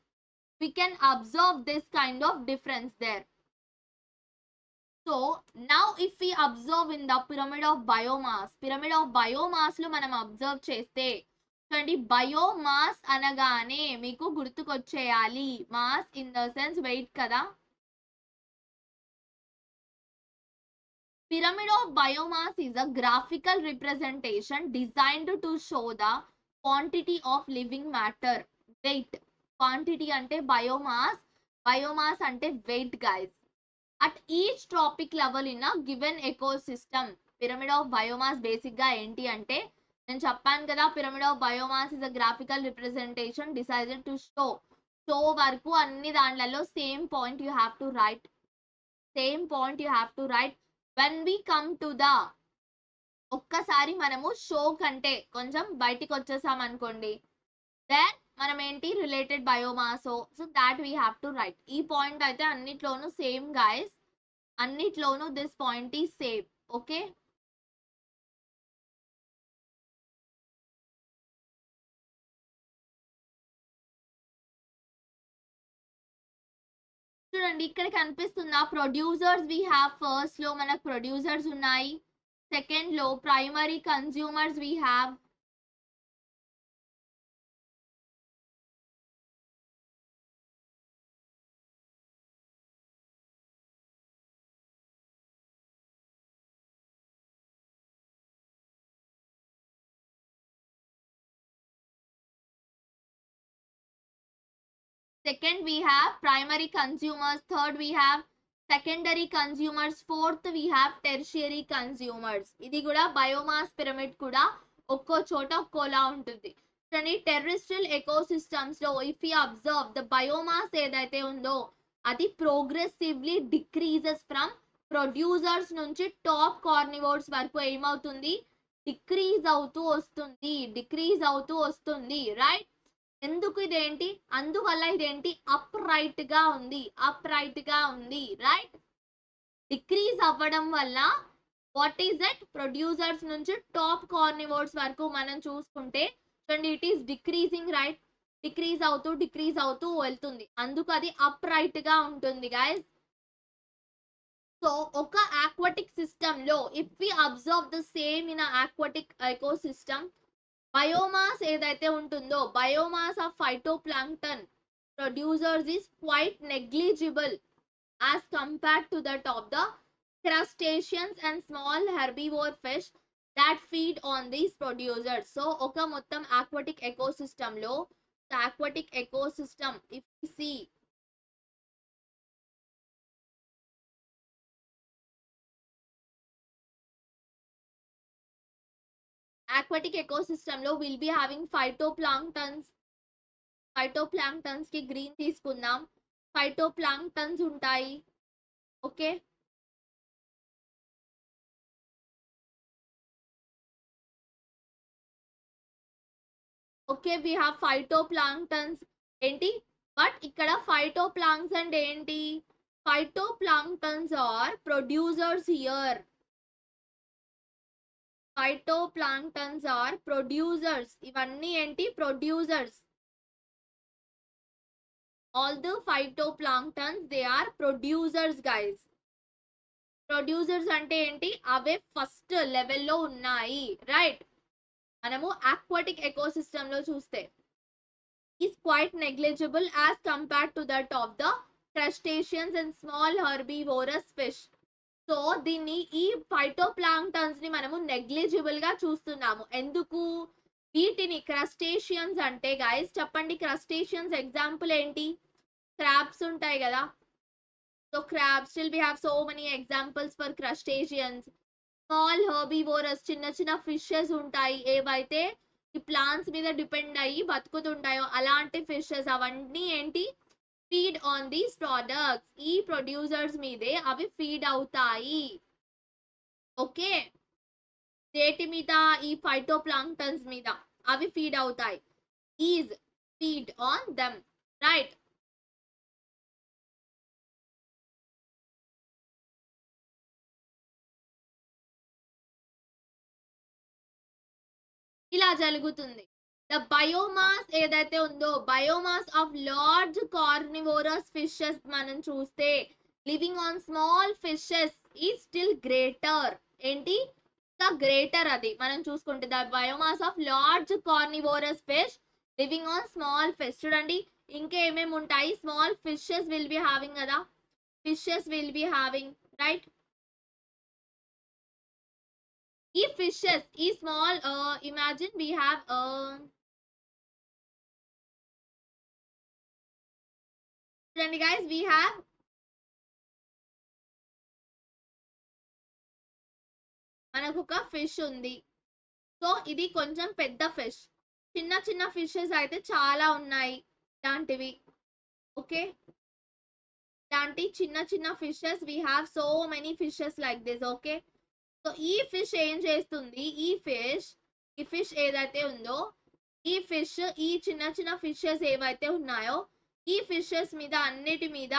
we can observe this kind of difference there. So now if we observe in the pyramid of biomass లో మనం అబ్జర్వ్ చేస్తే చూడండి, బయోమాస్ అనగానే మీకు గుర్తుకొచ్చేయాలి mass in the sense weight కదా. Pyramid of biomass is a graphical representation designed to show the quantity of living matter. Weight, quantity ante biomass ante weight guys, at each trophic level in a given ecosystem. Pyramid of biomass basic ga enti ante నేను చెప్పాను కదా, pyramid of biomass is a graphical representation designed to show వరకు అన్ని దాంట్లలో same point you have to write, when we come to the ఒక్కసారి మనము show కంటే కొంచెం బయటికి వచ్చేసాం అనుకోండి, దెన్ మనం ఏంటి related biomass, so that we have to right. ఈ పాయింట్ అయితే అన్నిట్లోనూ సేమ్ గైస్, అన్నిట్లోనూ this point is same. Okay, చూడండి ఇక్కడ కనిపిస్తుందా, ప్రొడ్యూసర్స్ వీ హ్యావ్, ఫస్ట్ లో మనకు ప్రొడ్యూసర్స్ ఉన్నాయి, సెకండ్ లో primary consumers we have, second we have primary consumers, third we have secondary consumers, fourth we have tertiary consumers. ఇది కూడా బయోమాస్ పిరమిడ్ కూడా ఒక్కో చోట ఒక్కోలా ఉంటుంది. కానీ టెర్రెస్ట్రియల్ ఎకోసిస్టమ్స్ లో if you observe the biomass ఏదైతే ఉందో అది ప్రోగ్రెసివ్లీ డిక్రీజెస్ ఫ్రమ్ ప్రొడ్యూసర్స్ నుంచి టాప్ కార్నివోర్స్ వరకు ఏమవుతుంది, డిక్రీజ్ అవుతూ వస్తుంది. రైట్, ఎందుకు ఇదేంటి, అందువల్ల ఇదేంటి అప్ రైట్ గా ఉంది. రైట్, డిక్రీజ్ అవ్వడం వల్ల వాట్ ఈస్ దట్, ప్రొడ్యూసర్స్ నుంచి టాప్ కార్నివోర్స్ వరకు మనం చూసుకుంటే చూడండి, it is decreasing. Right, decrease అవుతూ వెళ్తుంది, అందుకు అది అప్ రైట్ గా ఉంటుంది గైస్. సో ఒక ఆక్వాటిక్ సిస్టమ్ లో if we observe the same in aquatic ecosystem, biomass ఏదైతే ఉంటుందో biomass of phytoplankton producers is quite negligible as compared to that of the crustaceans and small herbivore fish that feed on these producers. So oka mottam aquatic ecosystem lo, the aquatic ecosystem if we see aquatic ecosystem lo will be having phytoplanktons కి green తీసుకుందాం, phytoplanktons ఉంటాయి. Okay, we have phytoplanktons ఏంటి, but ఇక్కడ phytoplanktons ఏంటి, phytoplanktons are producers here. Phytoplanktons are producers, ఇవన్నీ ఏంటి producers. All the phytoplanktons they are producers guys. Producers అంటే ఏంటి, అవే ఫస్ట్ లెవెల్లో ఉన్నాయి. రైట్, మనము ఆక్వాటిక్ ఎకోసిస్టమ్ లో చూస్తే is quite negligible as compared to that of the crustaceans and small herbivorous fish. So దీన్ని ఈ ఫైటోప్లాంక్టన్స్ ని మనము నెగ్లిజిబుల్ గా చూస్తున్నాము. ఎందుకు, వీటిని క్రస్టేషియన్స్ అంటే గైస్ చెప్పండి, క్రస్టేషియన్స్ ఎగ్జాంపుల్ ఏంటి, క్రాబ్స్ ఉంటాయి కదా. So crabs, still we have so many examples for crustaceans. Small herbivorous, చిన్న చిన్న ఫిషెస్ ఉంటాయి ఏవైతే ఈ ప్లాంట్స్ మీద డిపెండ్ అయ్యి బతుకుతుంటాయో అలాంటి ఫిషెస్, అవన్నీ ఏంటి ఫీడ్ ఆన్ దీస్ ప్రొడక్ట్స్, ఈ ప్రొడ్యూసర్స్ మీదే అవి ఫీడ్ అవుతాయి. ఓకే, దేటి మీద? ఈ ఫైటోప్లాంక్టన్స్ మీద. అవి ఫీడ్ అవుతాయి. Is feed on them, right? ఇలా జరుగుతుంది. ద బయోమాస్ ఏదైతే ఉందో, biomass of large carnivorous fishes మనం చూస్తే లివింగ్ ఆన్ స్మాల్ ఫిషెస్ ఈ స్టిల్ గ్రేటర్. ఏంటి? ఇంకా గ్రేటర్ అది మనం చూసుకుంటే. The biomass of large carnivorous fish living on small fish. చూడండి ఇంకా ఏమేమి ఉంటాయి. Small fishes will be having కదా, fishes will be having, right? ఈ ఫిషెస్, ఈ స్మాల్ ఇమాజిన్ వీ హ్యావ్ చూడండి గైస్, వీ హ్యావ్ మనకు ఒక ఫిష్ ఉంది. సో ఇది కొంచెం పెద్ద ఫిష్. చిన్న చిన్న ఫిషెస్ అయితే చాలా ఉన్నాయి ఇలాంటివి. ఓకే, ఇలాంటి చిన్న చిన్న fishes we have so many fishes like this. Okay, so ఈ ఫిష్ ఏం చేస్తుంది? ఈ ఫిష్ ఏదైతే ఉందో, ఈ ఫిష్ ఈ చిన్న చిన్న ఫిషెస్ ఏవైతే ఉన్నాయో ఈ ఫిషెస్ మీద అన్నిటి మీద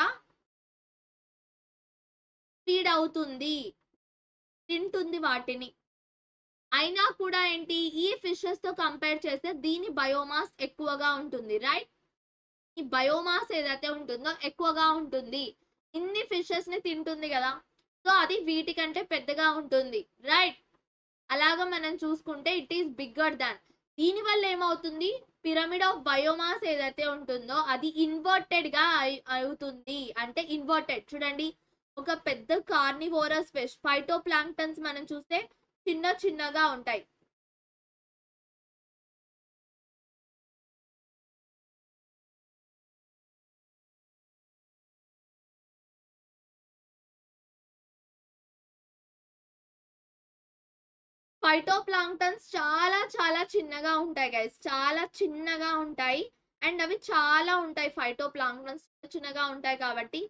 ఫీడ్ అవుతుంది, తింటుంది వాటిని. అయినా కూడా ఏంటి, ఈ ఫిషెస్ తో కంపేర్ చేస్తే దీని బయోమాస్ ఎక్కువగా ఉంటుంది, రైట్? ఈ బయోమాస్ ఏదైతే ఉంటుందో ఎక్కువగా ఉంటుంది. ఇన్ని ఫిషెస్ ని తింటుంది కదా, సో అది వీటికంటే పెద్దగా ఉంటుంది, రైట్? అలాగా మనం చూసుకుంటే ఇట్ ఈస్ బిగ్గర్ దాన్. దీని వల్ల ఏమవుతుంది? పిరమిడ్ ఆఫ్ బయోమాస్ ఏదైతే ఉంటుందో అది ఇన్వర్టెడ్ గా అవుతుంది. అంటే ఇన్వర్టెడ్. చూడండి, ఒక పెద్ద కార్నివోరస్ ఫిష్, ఫైటోప్లాంక్టన్స్ మనం చూస్తే చిన్న చిన్నగా ఉంటాయి. ఫైటోప్లాంక్టన్స్ చాలా చాలా చిన్నగా ఉంటాయి గైస్, చాలా చిన్నగా ఉంటాయి. అండ్ అవి చాలా ఉంటాయి. ఫైటోప్లాంక్టన్స్ చిన్నగా ఉంటాయి కాబట్టి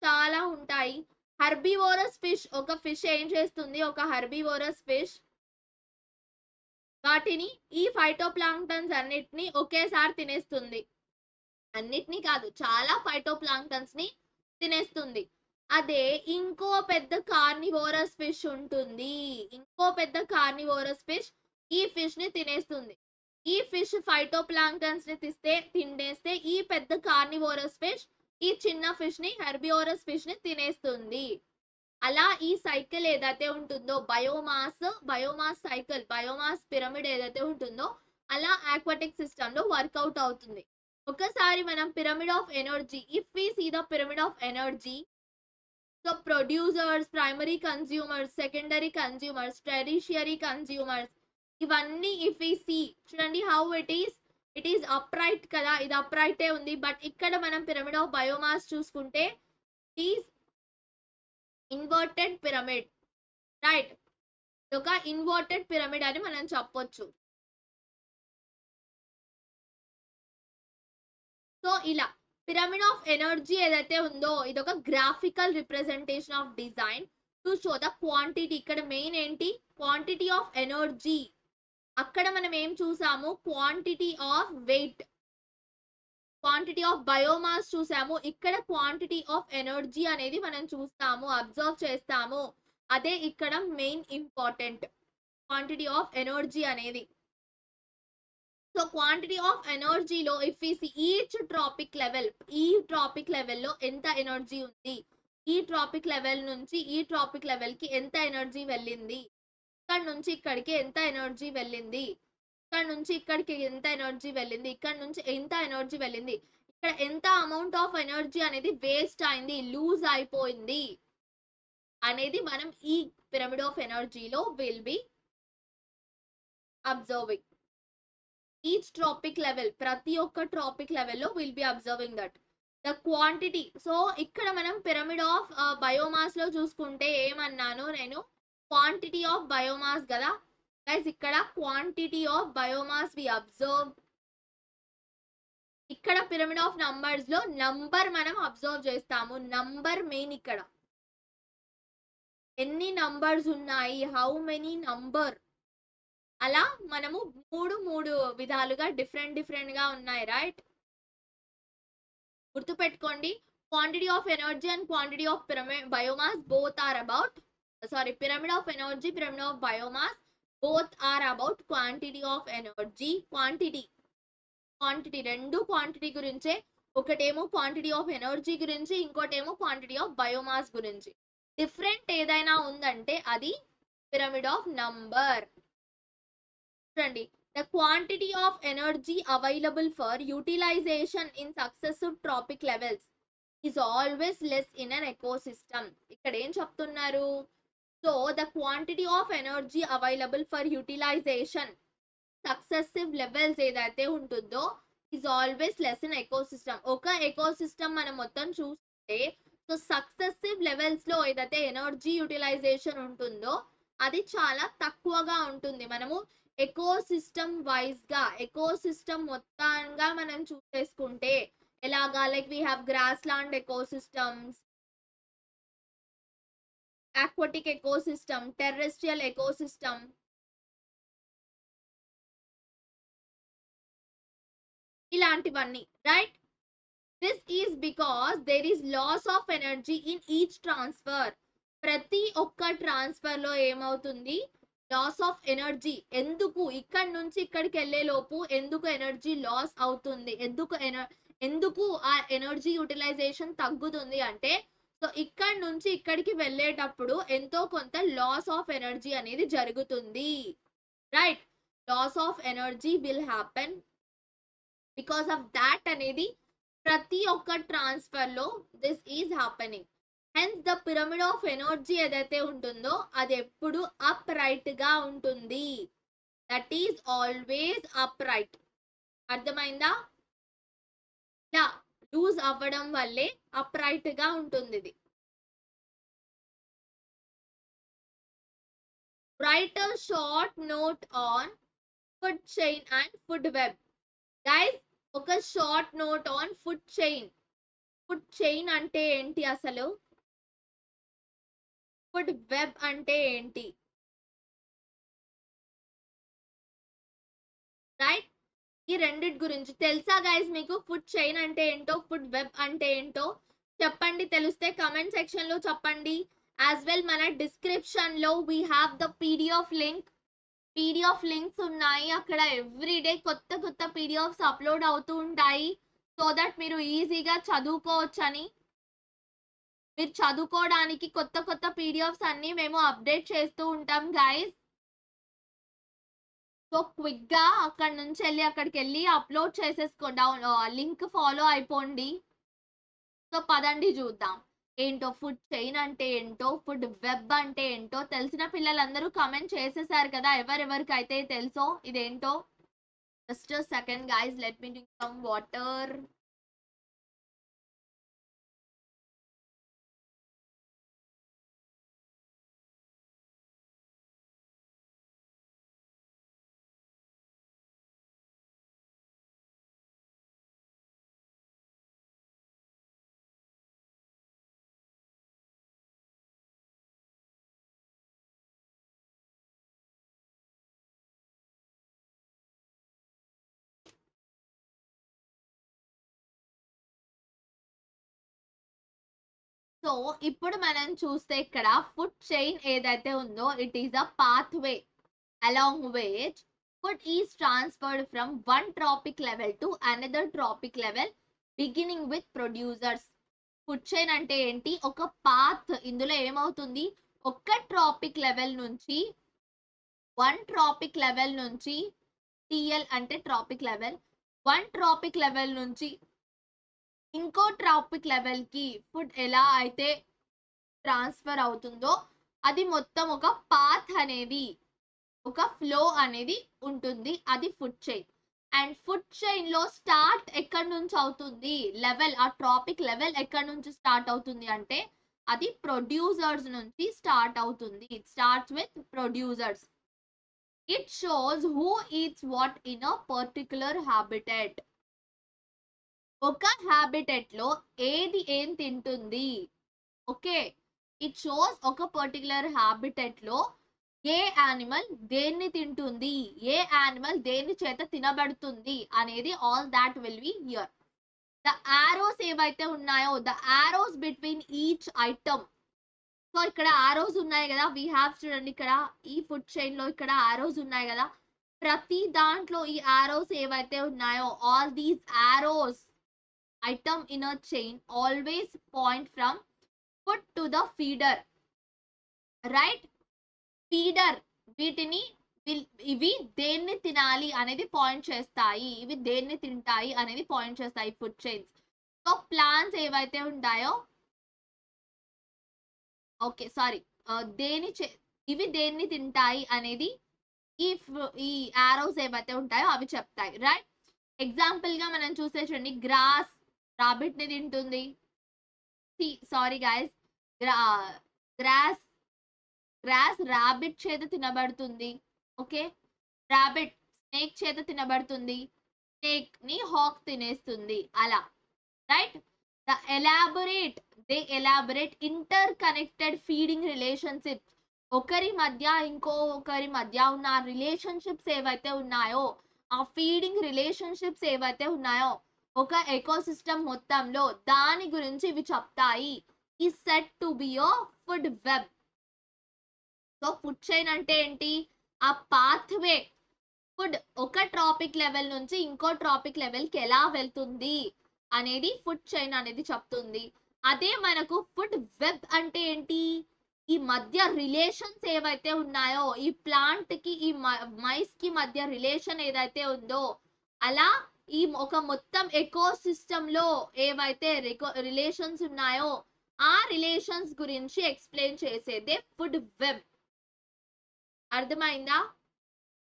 చాలా ఉంటాయి. హర్బివోరస్ ఫిష్, ఒక ఫిష్ ఏం చేస్తుంది? ఒక హర్బివోరస్ ఫిష్ వాటిని, ఈ ఫైటోప్లాంక్టన్స్ అన్నిటిని ఒకేసారి తినేస్తుంది. అన్నిటినీ కాదు, చాలా ఫైటోప్లాంక్టన్స్ ని తినేస్తుంది. అదే ఇంకో పెద్ద కార్నివోరస్ ఫిష్ ఉంటుంది. ఇంకో పెద్ద కార్నివోరస్ ఫిష్ ఈ ఫిష్ ని తినేస్తుంది. ఈ ఫిష్ ఫైటోప్లాంక్టన్స్ ని తినేస్తే ఈ పెద్ద కార్నివోరస్ ఫిష్ ఈ చిన్న ఫిష్ ని, హెర్బివోరస్ ఫిష్ ని తినేస్తుంది. అలా ఈ సైకిల్ ఏదైతే ఉంటుందో, బయోమాస్ సైకిల్, బయోమాస్ పిరమిడ్ ఏదైతే ఉంటుందో అలా ఆక్వాటిక్ సిస్టమ్ లో వర్కౌట్ అవుతుంది. ఒకసారి మనం pyramid of energy, if we see the pyramid of energy, so producers, primary consumers, secondary consumers, tertiary consumers, ఇవన్నీ ఇఫ్ వి సీ, చూడండి హౌ ఇట్ ఈస్ అప్రైట్ కదా, ఇది అప్రైటే ఉంది. బట్ ఇక్కడ మనం పిరమిడ్ ఆఫ్ బయోమాస్ చూసుకుంటే ఈస్ ఇన్వర్టెడ్ పిరమిడ్, రైట్? ఒక ఇన్వర్టెడ్ పిరమిడ్ అని మనం చెప్పొచ్చు. సో ఇలా పిరమిడ్ ఆఫ్ ఎనర్జీ ఏదైతే ఉందో ఇది ఒక graphical representation of design to show the quantity. ఇక్కడ మెయిన్ ఏంటి? Quantity of energy. అక్కడ మనం ఏం చూసాము? Quantity of weight, quantity of biomass చూసాము. ఇక్కడ క్వాంటిటీ ఆఫ్ ఎనర్జీ అనేది మనం చూస్తాము, అబ్జర్వ్ చేస్తాము. అదే ఇక్కడ main important, quantity of energy అనేది. సో క్వాంటిటీ ఆఫ్ ఎనర్జీలో if we see each trophic level, ఈ ట్రాపిక్ లెవెల్లో ఎంత ఎనర్జీ ఉంది, ఈ ట్రాపిక్ లెవెల్ నుంచి ఈ ట్రాపిక్ లెవెల్ కి ఎంత ఎనర్జీ వెళ్ళింది, ఇక్కడ నుంచి ఇక్కడికి ఎంత ఎనర్జీ వెళ్ళింది, ఇక్కడ నుంచి ఇక్కడికి ఎంత ఎనర్జీ వెళ్ళింది, ఇక్కడ నుంచి ఎంత ఎనర్జీ వెళ్ళింది, ఇక్కడ ఎంత అమౌంట్ ఆఫ్ ఎనర్జీ అనేది వేస్ట్ అయింది, లూజ్ అయిపోయింది అనేది మనం ఈ పిరమిడ్ ఆఫ్ ఎనర్జీలో will be observing. Each trophic level, ప్రతి ఒక్క ట్రాపిక్ లెవెల్లో will be observing that the quantity. సో ఇక్కడ మనం పిరమిడ్ ఆఫ్ బయోమాస్ లో చూసుకుంటే ఏమన్నాను నేను? క్వాంటిటీ ఆఫ్ బయోమాస్ కదా గైస్, ఇక్కడ quantity of biomass we observe. ఇక్కడ పిరమిడ్ ఆఫ్ నంబర్స్ లో నంబర్ మనం అబ్జర్వ్ చేస్తాము. Number main. ఇక్కడ ఎన్ని నంబర్స్ ఉన్నాయి, హౌ మెనీ నంబర్, అలా మనము మూడు విధాలుగా డిఫరెంట్ గా ఉన్నాయి, రైట్? గుర్తుపెట్టుకోండి, quantity of energy and quantity of biomass both are about pyramid of energy, pyramid of biomass both are about quantity of energy. Quantity రెండు క్వాంటిటీ గురించే. ఒకటేమో క్వాంటిటీ ఆఫ్ ఎనర్జీ గురించి, ఇంకోటేమో క్వాంటిటీ ఆఫ్ బయోమాస్ గురించి. Different ఏదైనా ఉందంటే అది pyramid of number. చూడండి, the quantity of energy available for utilization in successive trophic levels is always less in an ecosystem. ఇక్కడ ఏం చెప్తున్నారు? So the quantity of energy available for utilization successive levels ఏదైతే ఉంటుందో is always less in ecosystem. ఒక ecosystem మనం మొత్తం చూస్తే so successive levels లో ఏదైతే ఎనర్జీ యూటిలైజేషన్ ఉంటుందో అది చాలా తక్కువగా ఉంటుంది. మనము ఎకోసిస్టమ్ వైజ్ గా, ఎకోసిస్టమ్ మొత్తంగా మనం చూసేసుకుంటే ఎలాగా, like we have grassland ecosystems, aquatic ecosystem, terrestrial ecosystem. ఇలాంటివన్నీ, right? This is because there is loss of energy in each transfer. ప్రతి ఒక్క ట్రాన్స్ఫర్ లో ఏమవుతుంది? Loss of energy. ఎందుకు? ఇక్కడ నుంచి ఇక్కడికి వెళ్ళే లోపు ఎందుకు ఎనర్జీ లాస్ అవుతుంది? ఎందుకు ఆ ఎనర్జీ యూటిలైజేషన్ తగ్గుతుంది అంటే, సో ఇక్కడ నుంచి ఇక్కడికి వెళ్ళేటప్పుడు ఎంతో కొంత లాస్ ఆఫ్ ఎనర్జీ అనేది జరుగుతుంది, right? Loss of energy will happen because of that అనేది ప్రతి ఒక్క ట్రాన్స్ఫర్ లో this is happening. Hence the pyramid of energy ఏదైతే ఉంటుందో అది ఎప్పుడు అప్ రైట్ గా ఉంటుంది. That is always upright. అర్థమైందా? ఇలా లూజ్ అవ్వడం వల్లే అప్ రైట్ గా ఉంటుంది ఇది. Right a short note on food chain and food web. Guys, ఒక short note on food chain. Food chain అంటే ఏంటి అసలు? ఫుడ్ వెబ్ అంటే ఏంటి? రైట్? ఈ రెండిటి గురించి తెలుసా గైస్ మీకు? ఫుడ్ చైన్ అంటే ఏంటో, ఫుడ్ వెబ్ అంటే ఏంటో చెప్పండి. తెలిస్తే కమెంట్ సెక్షన్ లో చెప్పండి. యాజ్ వెల్ మన డిస్క్రిప్షన్ లో we have the PDF links ఉన్నాయి. అక్కడ ఎవ్రీడే కొత్త పీడిఎఫ్స్ అప్లోడ్ అవుతూ ఉంటాయి. సో దట్ మీరు ఈజీగా చదువుకోవచ్చని, మీరు చదువుకోవడానికి కొత్త పీడిఎఫ్స్ అన్ని మేము అప్డేట్ చేస్తూ ఉంటాం గైస్. సో క్విక్ గా అక్కడ నుంచి అక్కడికి వెళ్ళి అప్లోడ్ చేసేసుకో, లింక్ ఫాలో అయిపోండి. సో పదండి చూద్దాం ఏంటో ఫుడ్ చైన్ అంటే ఏంటో, ఫుడ్ వెబ్ అంటే ఏంటో. తెలిసిన పిల్లలందరూ కమెంట్ చేసేసారు కదా, ఎవరెవరికైతే తెలుసో ఇదేంటో. Just second guys, let me drink some water. So ఇప్పుడు మనం చూస్తే ఇక్కడ ఫుడ్ చైన్ ఏదైతే ఉందో it is a path way along which food is transferred from one trophic level to another trophic level beginning with producers. Food chain అంటే ఏంటి? ఒక path. ఇందులో ఏమవుతుంది? ఒక ట్రాపిక్ లెవెల్ నుంచి, వన్ ట్రాపిక్ లెవెల్ నుంచి, టిఎల్ అంటే trophic level, one trophic level నుంచి ఇంకో ట్రాపిక్ లెవెల్ కి ఫుడ్ ఎలా అయితే ట్రాన్స్ఫర్ అవుతుందో అది మొత్తం ఒక పాత్ అనేది, ఒక ఫ్లో అనేది ఉంటుంది. అది food chain. And food chain లో స్టార్ట్ ఎక్కడి నుంచి అవుతుంది? లెవెల్, ఆ ట్రాపిక్ లెవెల్ ఎక్కడి నుంచి స్టార్ట్ అవుతుంది అంటే అది ప్రొడ్యూసర్స్ నుంచి స్టార్ట్ అవుతుంది. It starts with producers. It shows who eats what in a particular habitat. ఒక హ్యాబిటెట్ లో ఏది ఏం తింటుంది? ఓకే, ఇట్ షోస్ ఒక పర్టికులర్ హ్యాబిటెట్ లో ఏ యానిమల్ దేన్ని తింటుంది, ఏ యానిమల్ దేని చేత తినబడుతుంది అనేది all that will be here. The Aorus ఏవైతే ఉన్నాయో, the Aorus between each item. So ఇక్కడ ఆరోస్ ఉన్నాయి కదా, వీ హ్యావ్ చూడండి ఇక్కడ ఈ ఫుడ్ చైన్ లో ఇక్కడ ఆరోస్ ఉన్నాయి కదా, ప్రతి దాంట్లో ఈ ఆరోస్ ఏవైతే ఉన్నాయో, all these Aorus item in a chain always point from food to the feeder, right. Feeder వీటిని ఇవి దేన్ని తినాలి అనేది పాయింట్ చేస్తాయి, ఇవి దేన్ని తింటాయి అనేది పాయింట్ చేస్తాయి ఫుడ్ చైన్స్. సో ప్లాంట్స్ ఏవైతే ఉంటాయో, ఓకే సారీ, ఇవి దేన్ని తింటాయి అనేది ఈ ఆరోస్ ఏవైతే ఉంటాయో అవి చెప్తాయి, రైట్. ఎగ్జాంపుల్ గా మనం చూసే చూడండి, గ్రాస్ రాబిట్ ని తింటుంది. సారీ గైస్, గ్రాస్ రాబిట్ చేత తినబడుతుంది. ఓకే, రాబిట్ స్నేక్ చేత తినబడుతుంది, స్నేక్ ని హాక్ తినేస్తుంది, అలా, right. The elaborate inter connected feeding relationships. ఒకరి మధ్య ఇంకొకరి మధ్య ఉన్న రిలేషన్షిప్స్ ఏవైతే ఉన్నాయో, ఆ ఫీడింగ్ రిలేషన్షిప్స్ ఏవైతే ఉన్నాయో ఒక ఎకోసిస్టమ్ మొత్తంలో, దాని గురించి ఇవి చెప్తాయి. ఈ సెట్ టు బి యో food web. So food chain అంటే ఏంటి, ఆ పాత్వే, ఫుడ్ ఒక ట్రాపిక్ లెవెల్ నుంచి ఇంకో ట్రాపిక్ లెవెల్ కి ఎలా వెళ్తుంది అనేది ఫుడ్ చైన్ అనేది చెప్తుంది. అదే మనకు ఫుడ్ వెబ్ అంటే ఏంటి, ఈ మధ్య రిలేషన్స్ ఏవైతే ఉన్నాయో, ఈ ప్లాంట్ కి ఈ మైస్ కి మధ్య రిలేషన్ ఏదైతే ఉందో, అలా ఈ ఒక మొత్తం ఎకోసిస్టమ్ లో ఏవైతే రిలేషన్స్ ఉన్నాయో ఆ రిలేషన్స్ గురించి ఎక్స్ప్లెయిన్ చేసేదే ఫుడ్ వెబ్. అర్థమైందా?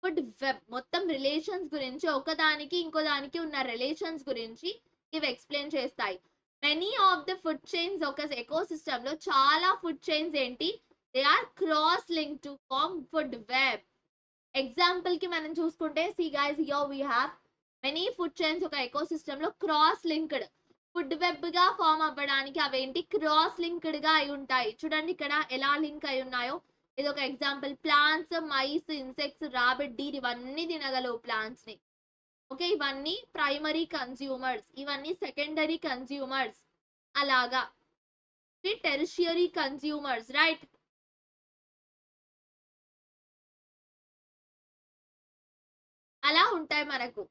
ఫుడ్ వెబ్ మొత్తం రిలేషన్స్ గురించి, ఒకదానికి ఇంకో దానికి ఉన్న రిలేషన్స్ గురించి ఇవి ఎక్స్ప్లెయిన్ చేస్తాయి. Many of the food chains, ఒక ఎకోసిస్టమ్ లో చాలా ఫుడ్ చైన్స్ ఏంటి, they are cross link to form food web. Example కి మనం చూసుకుంటే, see guys here we have many food chains ఒక ఎకోసిస్టమ్ లో క్రాస్ లింక్డ్ ఫుడ్ వెబ్ గా ఫామ్ అవ్వడానికి అవేంటి, క్రాస్ లింక్డ్ గా అయి ఉంటాయి. చూడండి ఇక్కడ ఎలా లింక్ అయి ఉన్నాయో, ఇది ఒక example. Plants, mice, insects, rabbit, deer ఇవన్నీ తినగలవు ప్లాంట్స్ ని. ఓకే, ఇవన్నీ ప్రైమరీ కన్స్యూమర్స్, ఇవన్నీ సెకండరీ కన్స్యూమర్స్, అలాగా టెరిషియరీ కన్స్యూమర్స్, రైట్. అలా ఉంటాయి మనకు.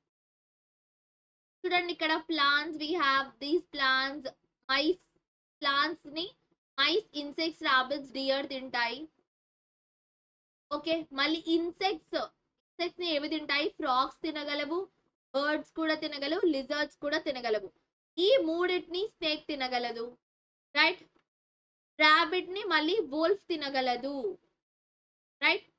చూడండి ఇక్కడ plants, we have these plants, mice, plants ని మైస్, ఇన్సెక్ట్స్, రాబిట్స్, డియర్ తింటాయి. ఓకే, మళ్ళీ ఇన్సెక్ట్స్ ని ఏవి తింటాయి, ఫ్రాగ్స్ తినగలవు, బర్డ్స్ కూడా తినగలవు, లిజర్డ్స్ కూడా తినగలవు. ఈ మూడింటిని స్నేక్ తినగలదు, రైట్. రాబిట్ ని మళ్ళీ వోల్ఫ్ తినగలదు, రైట్.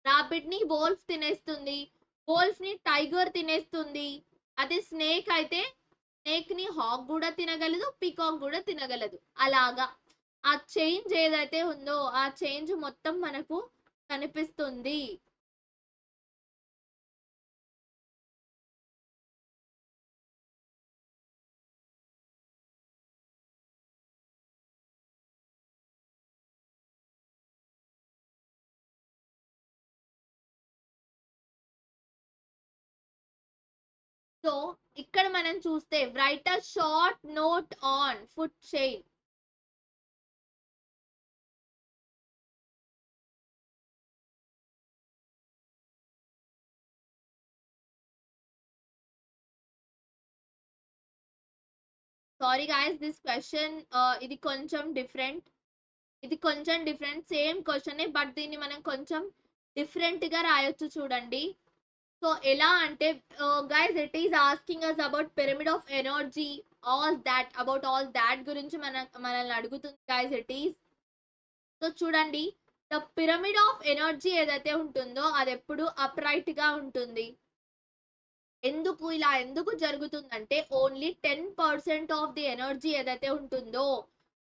రాబిట్ ని వోల్ఫ్ తినేస్తుంది, వోల్ఫ్ ని టైగర్ తినేస్తుంది. అదే స్నేక్ అయితే స్నేక్ ని హాక్ కూడా తినగలదు, పీకాక్ కూడా తినగలదు. అలాగా ఆ చేంజ్ ఏదైతే ఉందో ఆ చేంజ్ మొత్తం మనకు కనిపిస్తుంది. సో ఇక్కడ మనం చూస్తే write a short note on food chain. Sorry guys, this question ఇది కొంచెం డిఫరెంట్, సేమ్ క్వశ్చన్ బట్ దీన్ని మనం కొంచెం డిఫరెంట్ గా రాయొచ్చు చూడండి. సో ఎలా అంటే guys, it is asking us about pyramid of energy, all that గురించి మనల్ని అడుగుతుంది గైస్. ఇట్ ఈస్, సో చూడండి, ద పిరమిడ్ ఆఫ్ ఎనర్జీ ఏదైతే ఉంటుందో అది ఎప్పుడు అప్రైట్ గా ఉంటుంది. ఎందుకు జరుగుతుందంటే, ఓన్లీ 10% ఆఫ్ ది ఎనర్జీ ఏదైతే ఉంటుందో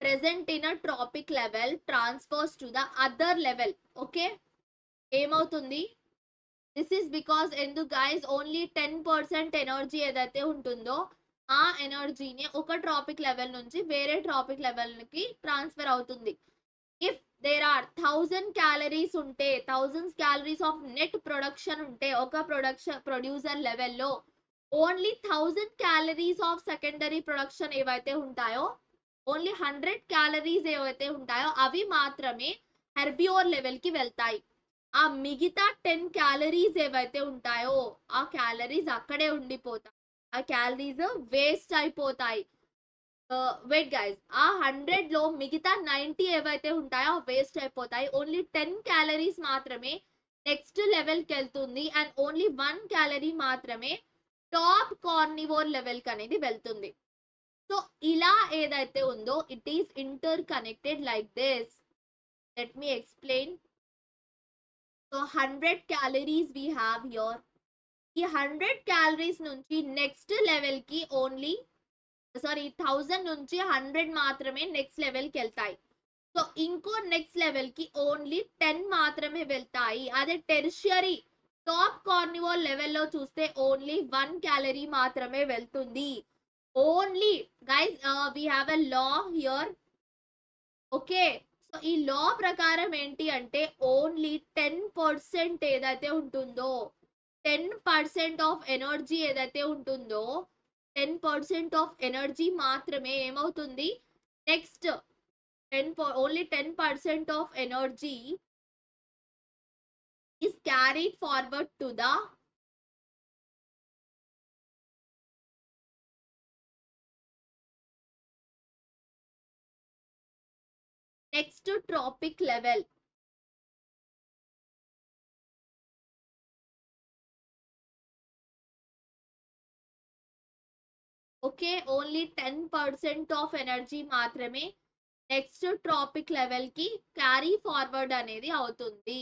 present in a trophic level transfers to the other level. Okay, ఏమవుతుంది, దిస్ ఈస్ బికాస్ ఎందుకు గైస్, ఓన్లీ 10% ఎనర్జీ ఏదైతే ఉంటుందో ఆ ఎనర్జీని ఒక ట్రాపిక్ లెవెల్ నుంచి వేరే ట్రాపిక్ లెవెల్ కి ట్రాన్స్ఫర్ అవుతుంది. If there are are 1000 calories ఉంటే, thousands calories of net production ఉంటే ఒక ప్రొడ్యూసర్ లెవెల్లో only 1000 calories of secondary production ఏవైతే ఉంటాయో, ఓన్లీ 100 క్యాలరీస్ ఏవైతే ఉంటాయో అవి మాత్రమే హెర్బియోర్ లెవెల్ కి వెళ్తాయి. ఆ మిగతా 10 క్యాలరీస్ ఏవైతే ఉంటాయో ఆ క్యాలరీస్ అక్కడే ఉండిపోతాయి, ఆ క్యాలరీస్ వేస్ట్ అయిపోతాయి. వెయిట్ గైస్, ఆ 100 లో మిగతా 90 ఏవైతే ఉంటాయో వేస్ట్ అయిపోతాయి. ఓన్లీ 10 క్యాలరీస్ మాత్రమే నెక్స్ట్ లెవెల్ కి వెళ్తుంది అండ్ ఓన్లీ 1 క్యాలరీ మాత్రమే టాప్ కార్నివోర్ లెవెల్ కి అనేది వెళ్తుంది. సో ఇలా ఏదైతే ఉందో it is inter connected like this. Let me explain. So 100 calories we have here. ఈ 100 క్యాలరీస్ నుంచి నెక్స్ట్ లెవెల్ కి ఓన్లీ 1000 నుంచి 100 మాత్రమే నెక్స్ట్ లెవెల్ కి వెళ్తాయి. సో ఇంకో నెక్స్ట్ లెవెల్ కి ఓన్లీ 10 మాత్రమే వెళ్తాయి. అదే టెర్షియరీ టాప్ కార్నివోర్ లెవెల్లో చూస్తే ఓన్లీ 1 క్యాలరీ మాత్రమే వెళ్తుంది. Only guys we have a law here. Okay, so ఈ లా ప్రకారం ఏంటి అంటే ఓన్లీ 10% ఏదైతే ఉంటుందో, 10% ఆఫ్ ఎనర్జీ ఏదైతే ఉంటుందో 10% ఆఫ్ ఎనర్జీ మాత్రమే ఏమవుతుంది next only 10% of energy is carried forward to the next tropic level. Okay, only 10% of energy మాత్రమే నెక్స్ట్ ట్రాపిక్ లెవెల్ కి క్యారీ ఫార్వర్డ్ అనేది అవుతుంది.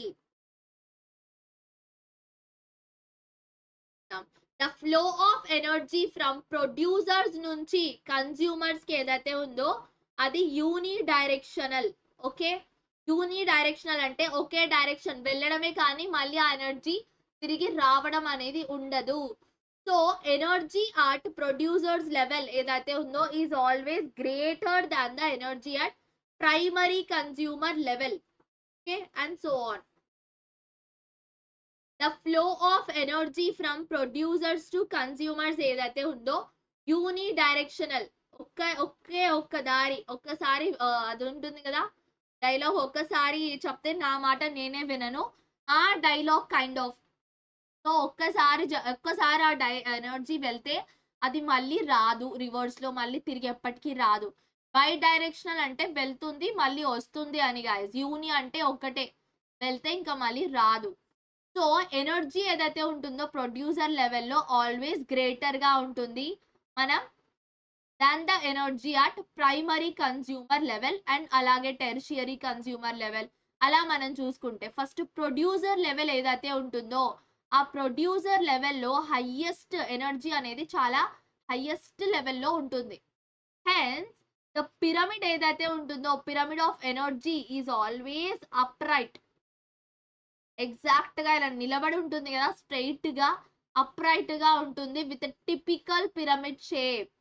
The flow of energy from producers నుంచి consumers కి ఏదైతే ఉందో అది యూని డైరెక్షనల్. ఓకే, యూని డైరెక్షనల్ అంటే ఒకే డైరెక్షన్ వెళ్ళడమే కానీ మళ్ళీ ఆ ఎనర్జీ తిరిగి రావడం అనేది ఉండదు. So energy at producers level ఏదైతే ఉందో is always greater than the energy at primary consumer level. Okay, and so on. The flow of energy from producers to consumers ఏదైతే ఉందో యూని డైరెక్షనల్, ఒక్క దారి. ఒక్కసారి అది ఉంటుంది కదా డైలాగ్, ఒక్కసారి చెప్తే నా మాట నేనే వినను, ఆ డైలాగ్ కైండ్ ఆఫ్. సో ఒక్కసారి ఆ ఎనర్జీ వెళ్తే అది మళ్ళీ రాదు, రివర్స్ లో మళ్ళీ తిరిగి ఎప్పటికీ రాదు. బై డైరెక్షనల్ అంటే వెళ్తుంది మళ్ళీ వస్తుంది అని గాయస్. యూని అంటే ఒక్కటే వెళ్తే ఇంకా మళ్ళీ రాదు. సో ఎనర్జీ ఏదైతే ఉంటుందో ప్రొడ్యూసర్ లెవెల్లో ఆల్వేస్ గ్రేటర్ గా ఉంటుంది మనం than the energy at primary consumer level and అలాగే టెర్షియరీ కన్స్యూమర్ లెవెల్. అలా మనం చూసుకుంటే ఫస్ట్ ప్రొడ్యూసర్ లెవెల్ ఏదైతే ఉంటుందో ఆ ప్రొడ్యూసర్ లెవెల్లో హైయెస్ట్ ఎనర్జీ అనేది చాలా హైయెస్ట్ లెవెల్లో ఉంటుంది. హెన్స్ ద పిరమిడ్ ఏదైతే ఉంటుందో pyramid of energy is always upright. Exact గా ఇలా నిలబడి ఉంటుంది కదా, స్ట్రైట్ గా అప్రైట్ గా ఉంటుంది with typical pyramid shape.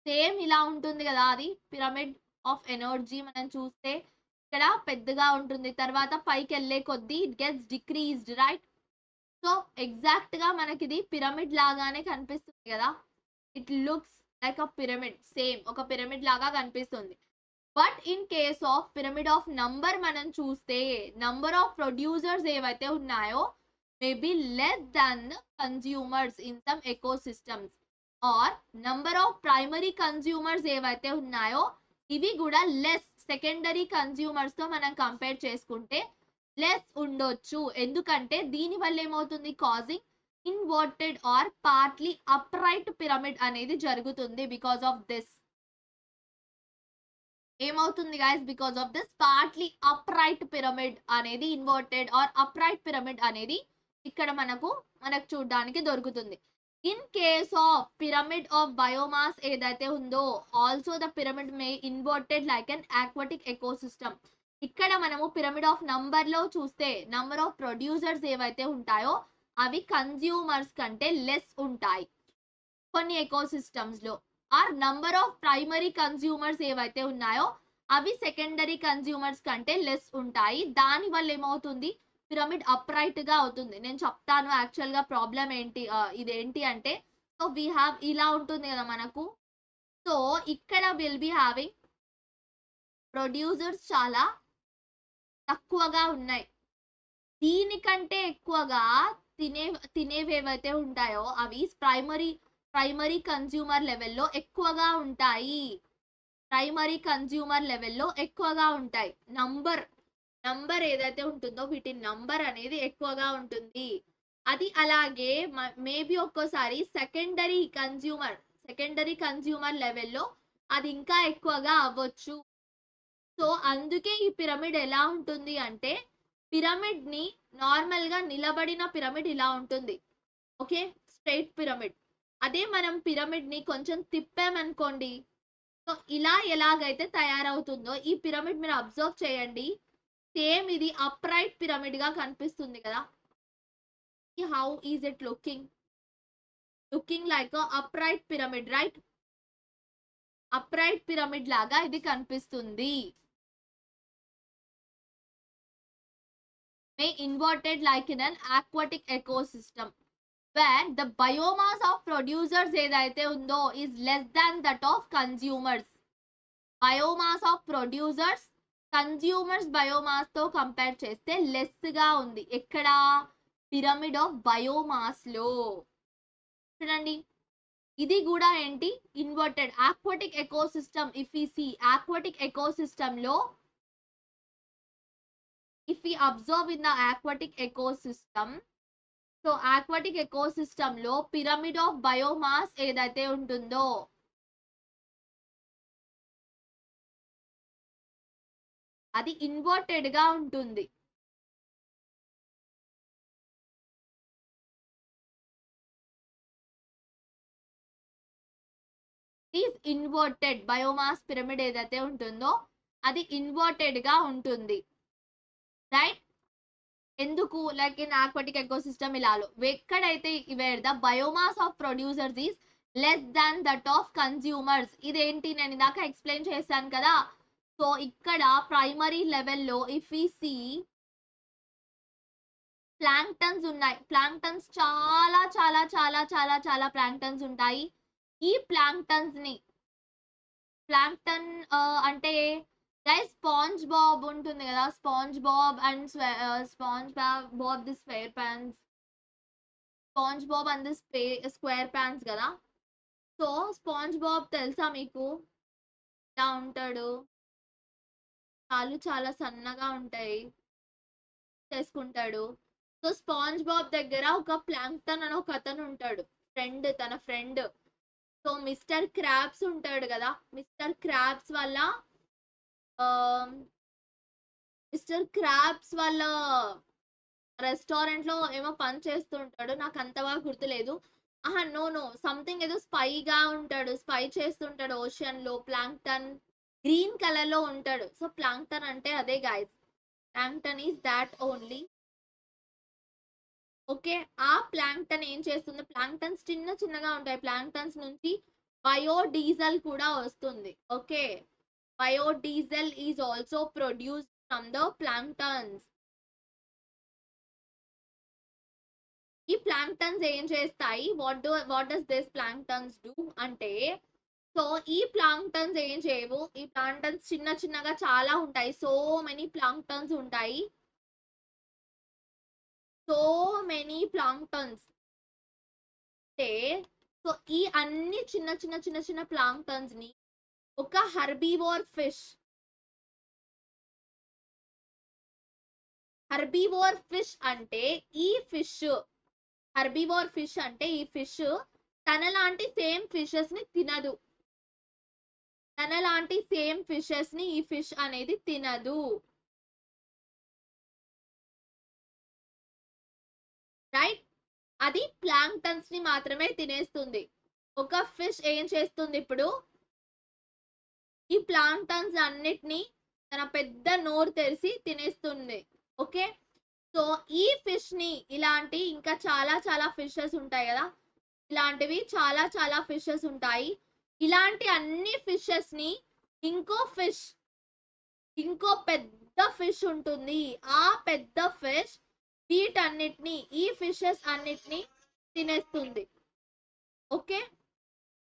Same ఇలా ఉంటుంది కదా అది పిరమిడ్ ఆఫ్ ఎనర్జీ. మనం చూస్తే ఇక్కడ పెద్దగా ఉంటుంది, తర్వాత పైకి వెళ్ళే కొద్దీ it gets decreased, right? So exact గా మనకి ఇది పిరమిడ్ లాగానే కనిపిస్తుంది కదా, it looks like a pyramid, same ఒక పిరమిడ్ లాగా కనిపిస్తుంది. But in case of pyramid of number మనం చూస్తే నంబర్ ఆఫ్ ప్రొడ్యూసర్స్ ఏవైతే ఉన్నాయో maybe less than consumers in some ecosystems, or number of primary consumers ఏవైతే ఉన్నాయో ఇవి కూడా లెస్ సెకండరీ కన్స్యూమర్స్ తో మనం కంపేర్ చేసుకుంటే లెస్ ఉండొచ్చు. ఎందుకంటే దీని వల్ల ఏమవుతుంది, causing inverted or partly upright pyramid అనేది జరుగుతుంది. బికాస్ ఆఫ్ దిస్ ఏమవుతుంది guys, because of this partly upright pyramid అనేది ఇన్వర్టెడ్ ఆర్ అప్రైట్ పిరమిడ్ అనేది ఇక్కడ మనకు చూడడానికి దొరుకుతుంది. In case of pyramid of biomass ఏదైతే ఉందో also the pyramid may inverted like an aquatic ecosystem. ఇక్కడ మనము పిరమిడ్ ఆఫ్ నంబర్ లో చూస్తే నంబర్ ఆఫ్ ప్రొడ్యూసర్స్ ఏవైతే ఉంటాయో అవి కన్స్యూమర్స్ కంటే లెస్ ఉంటాయి కొన్ని ఎకోసిస్టమ్స్ లో. Or number of primary consumers ఏవైతే ఉన్నాయో అవి సెకండరీ కన్జ్యూమర్స్ కంటే లెస్ ఉంటాయి. దాని వల్ల ఏమవుతుంది, పిరమిడ్ అప్రైట్ గా అవుతుంది. నేను చెప్తాను యాక్చువల్ గా ప్రాబ్లం ఏంటి, ఇదేంటి అంటే, సో వీ హ్యావ్ ఇలా ఉంటుంది కదా మనకు. సో ఇక్కడ విల్ బి హ్యావింగ్ ప్రొడ్యూసర్స్ చాలా తక్కువగా ఉన్నాయి. దీనికంటే ఎక్కువగా తినేవేవైతే ఉంటాయో అవి ప్రైమరీ కన్జ్యూమర్ లెవెల్లో ఎక్కువగా ఉంటాయి. ప్రైమరీ కన్జ్యూమర్ లెవెల్లో ఎక్కువగా ఉంటాయి. నంబర్ ఏదైతే ఉంటుందో వీటి నంబర్ అనేది ఎక్కువగా ఉంటుంది. అది అలాగే మేబీ ఒక్కోసారి సెకండరీ కన్జ్యూమర్ లెవెల్లో అది ఇంకా ఎక్కువగా అవ్వచ్చు. సో అందుకే ఈ పిరమిడ్ ఎలా ఉంటుంది అంటే, పిరమిడ్ ని నార్మల్ గా నిలబడిన పిరమిడ్ ఇలా ఉంటుంది, ఓకే, స్ట్రైట్ పిరమిడ్. అదే మనం పిరమిడ్ ని కొంచెం తిప్పామనుకోండి, సో ఇలా ఎలాగైతే తయారవుతుందో ఈ పిరమిడ్ మీరు అబ్జర్వ్ చేయండి. సేమ్ ఇది అప్రైట్ పిరమిడ్ గా కనిపిస్తుంది కదా. How is it looking like upright pyramid, right? Upright pyramid లాగా ఇది కనిపిస్తుంది. may inverted like in an aquatic ecosystem where the biomass of producers ఏదైతే ఉందో is less than that of consumers. Biomass of producers consumers biomass తో compare చేస్తే less గా ఉంది. ఎక్కడ? పిరమిడ్ ఆఫ్ బయోమాస్ లో. చూడండి, ఇది కూడా ఏంటి, inverted aquatic ecosystem. If we see aquatic ecosystem లో, if we observe in the aquatic ecosystem, so aquatic ecosystem లో pyramid of biomass ఏదైతే ఉంటుందో అది ఇన్వర్టెడ్ గా ఉంటుంది. ఈజ్ ఇన్వర్టెడ్ బయోమాస్ పిరమిడ్ ఏదైతే ఉంటుందో అది ఇన్వర్టెడ్ గా ఉంటుంది, రైట్? ఎందుకు? లైక్ ఇన్ ఆక్వాటిక్ ఎకోసిస్టమ్ ఇలాలో ఎక్కడైతే wear the biomass of producers is less than that of consumers. ఇదేంటి, నేను ఇందాక ఎక్స్ప్లెయిన్ చేశాను కదా. సో ఇక్కడ ప్రైమరీ లెవెల్లో ఇఫ్ వి సీ ప్లాంక్టన్స్ ఉన్నాయి. ప్లాంక్టన్స్ చాలా చాలా చాలా చాలా చాలా ప్లాంక్టన్స్ ఉంటాయి. ఈ ప్లాంక్టన్స్ ని అంటే గైస్ స్పాంజ్ బాబ్ ఉంటుంది కదా, SpongeBob and the SquarePants, SpongeBob and the SquarePants కదా. సో స్పాంజ్ బాబ్ తెలుసా మీకు? ఇలా ఉంటాడు, కాళ్ళు చాలా సన్నగా ఉంటాయి, చేసుకుంటాడు. సో స్పాంజ్ బాబ్ దగ్గర ఒక ప్లాంక్టన్ అని ఒక అతను ఉంటాడు, తన ఫ్రెండ్. సో మిస్టర్ క్రాబ్స్ ఉంటాడు కదా, మిస్టర్ క్రాబ్స్ వాళ్ళ రెస్టారెంట్ లో ఏమో పని చేస్తుంటాడు, నాకు అంతగా గుర్తులేదు. నో సంథింగ్ ఏదో స్పైగా ఉంటాడు, స్పై చేస్తుంటాడు ఓషన్ లో. ప్లాంక్టన్ గ్రీన్ కలర్ లో ఉంటాడు. సో ప్లాంక్టన్ అంటే అదే guys, plankton is that only. Okay, ఆ ప్లాంక్టన్ ఏం చేస్తుంది, ప్లాంక్టన్స్ చిన్నగా ఉంటాయి. ప్లాంక్టన్స్ నుంచి బయోడీజల్ కూడా వస్తుంది. Okay, biodiesel is also produced from the planktons. ఈ ప్లాంక్టన్స్ ఏం చేస్తాయి, what does this planktons do అంటే, సో ఈ ప్లాంక్టన్స్ ఏం చేయవు. ఈ ప్లాంక్టన్స్ చిన్నగా చాలా ఉంటాయి. సో మెనీ ప్లాంక్టన్స్ ఉంటాయి, సో మెనీ ప్లాంక్టన్స్. సో ఈ అన్ని చిన్న ప్లాంక్టన్స్ ని ఒక హెర్బివోర్ ఫిష్ అంటే ఈ ఫిష్, హెర్బివోర్ ఫిష్ అంటే ఈ ఫిష్ తనలాంటి సేమ్ ఫిషెస్ ని తినదు. తనలాంటి సేమ్ ఫిషెస్ ని ఈ ఫిష్ అనేది తినదు, రైట్? అది ప్లాంక్టన్స్ ని మాత్రమే తినేస్తుంది. ఒక ఫిష్ ఏం చేస్తుంది ఇప్పుడు, ఈ ప్లాంక్టన్స్ అన్నిటిని తన పెద్ద నోరు తెరిచి తినేస్తుంది. ఓకే, సో ఈ ఫిష్ ని ఇలాంటి ఇంకా చాలా ఫిషెస్ ఉంటాయి కదా, ఇలాంటివి చాలా ఫిషెస్ ఉంటాయి. ఇలాంటి అన్ని ఫిషెస్ ని ఇంకో ఫిష్ ఇంకో పెద్ద ఫిష్ ఉంటుంది. ఆ పెద్ద ఫిష్ వీటన్నిటిని, ఈ ఫిషెస్ అన్నిటిని తినేస్తుంది. ఓకే,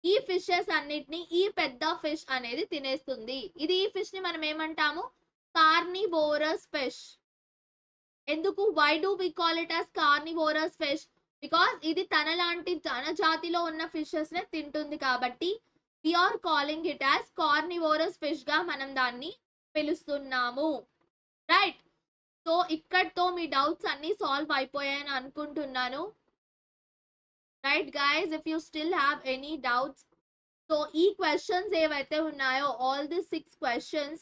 ఈ ఫిషెస్ అన్నిటిని ఈ పెద్ద ఫిష్ అనేది తినేస్తుంది. ఈ ఫిష్ ని మనం ఏమంటాము? Carnivorous fish. ఎందుకు? Why do we call it as carnivorous fish? Because ఇది తన జాతిలో ఉన్న ఫిషెస్ నే తింటుంది కాబట్టి we are calling it as carnivorous fish గా మనం దాన్ని పిలుస్తున్నాము. రైట్. సో ఇక్కడతో మీ డౌట్స్ అన్ని సాల్వ్ అయిపోయాయని అనుకుంటున్నాను. Right guys, if you still have any doubts, so ఈ క్వశ్చన్స్ ఏవైతే ఉన్నాయో all the 6 questions,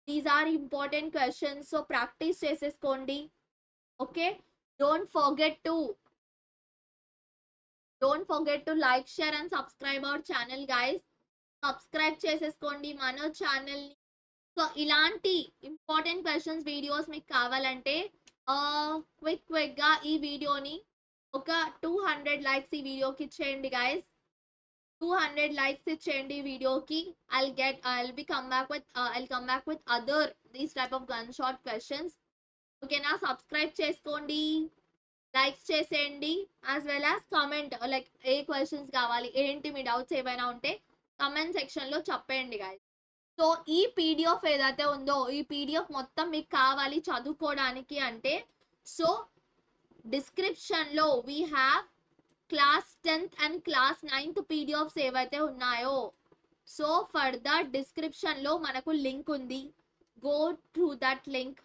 these are important questions. So practice చేసేసుకోండి. Okay, don't forget to like, share and subscribe our channel guys. Subscribe చేసేసుకోండి మన channel ని. So ఇలాంటి important questions videos మీకు కావాలంటే క్విక్ గా ఈ వీడియోని ఒక 200 లైక్స్ ఈ వీడియోకి ఇచ్చేయండి గైస్. 200 లైక్స్ ఇచ్చేయండి ఈ వీడియోకి. I'll come back with other these type of gunshot questions. ఓకేనా? సబ్స్క్రైబ్ చేసుకోండి, లైక్స్ చేసేయండి, as well as comment like ఏ క్వశ్చన్స్ కావాలి, ఏంటి మీ డౌట్స్ ఏమైనా ఉంటే కమెంట్ సెక్షన్ లో చెప్పండి గైస్. సో ఈ పీడిఎఫ్ ఏదైతే ఉందో ఈ పీడిఎఫ్ మొత్తం మీకు కావాలి చదువుకోవడానికి అంటే, సో డిస్క్రిప్షన్ లో we have class 10th and class 9th PDFs ఏవైతే ఉన్నాయో, సో ఫర్ ద డిస్క్రిప్షన్ లో మనకు లింక్ ఉంది. Go to that link,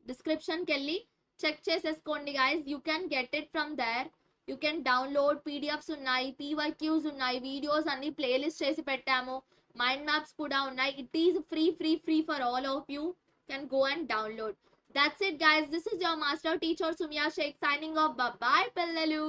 description కి వెళ్ళి చెక్ చేసేసుకోండి guys. You can get it from there. You can download. PDFs ఉన్నాయి, పీవైక్యూస్ ఉన్నాయి, వీడియోస్ అన్ని ప్లేలిస్ట్ చేసి పెట్టాము, మైండ్ మ్యాప్స్ కూడా ఉన్నాయి. It is free for all of you. Can go and download. That's it guys. This is your master teacher Sumya Sheikh signing off. Bye bye పిల్లలు.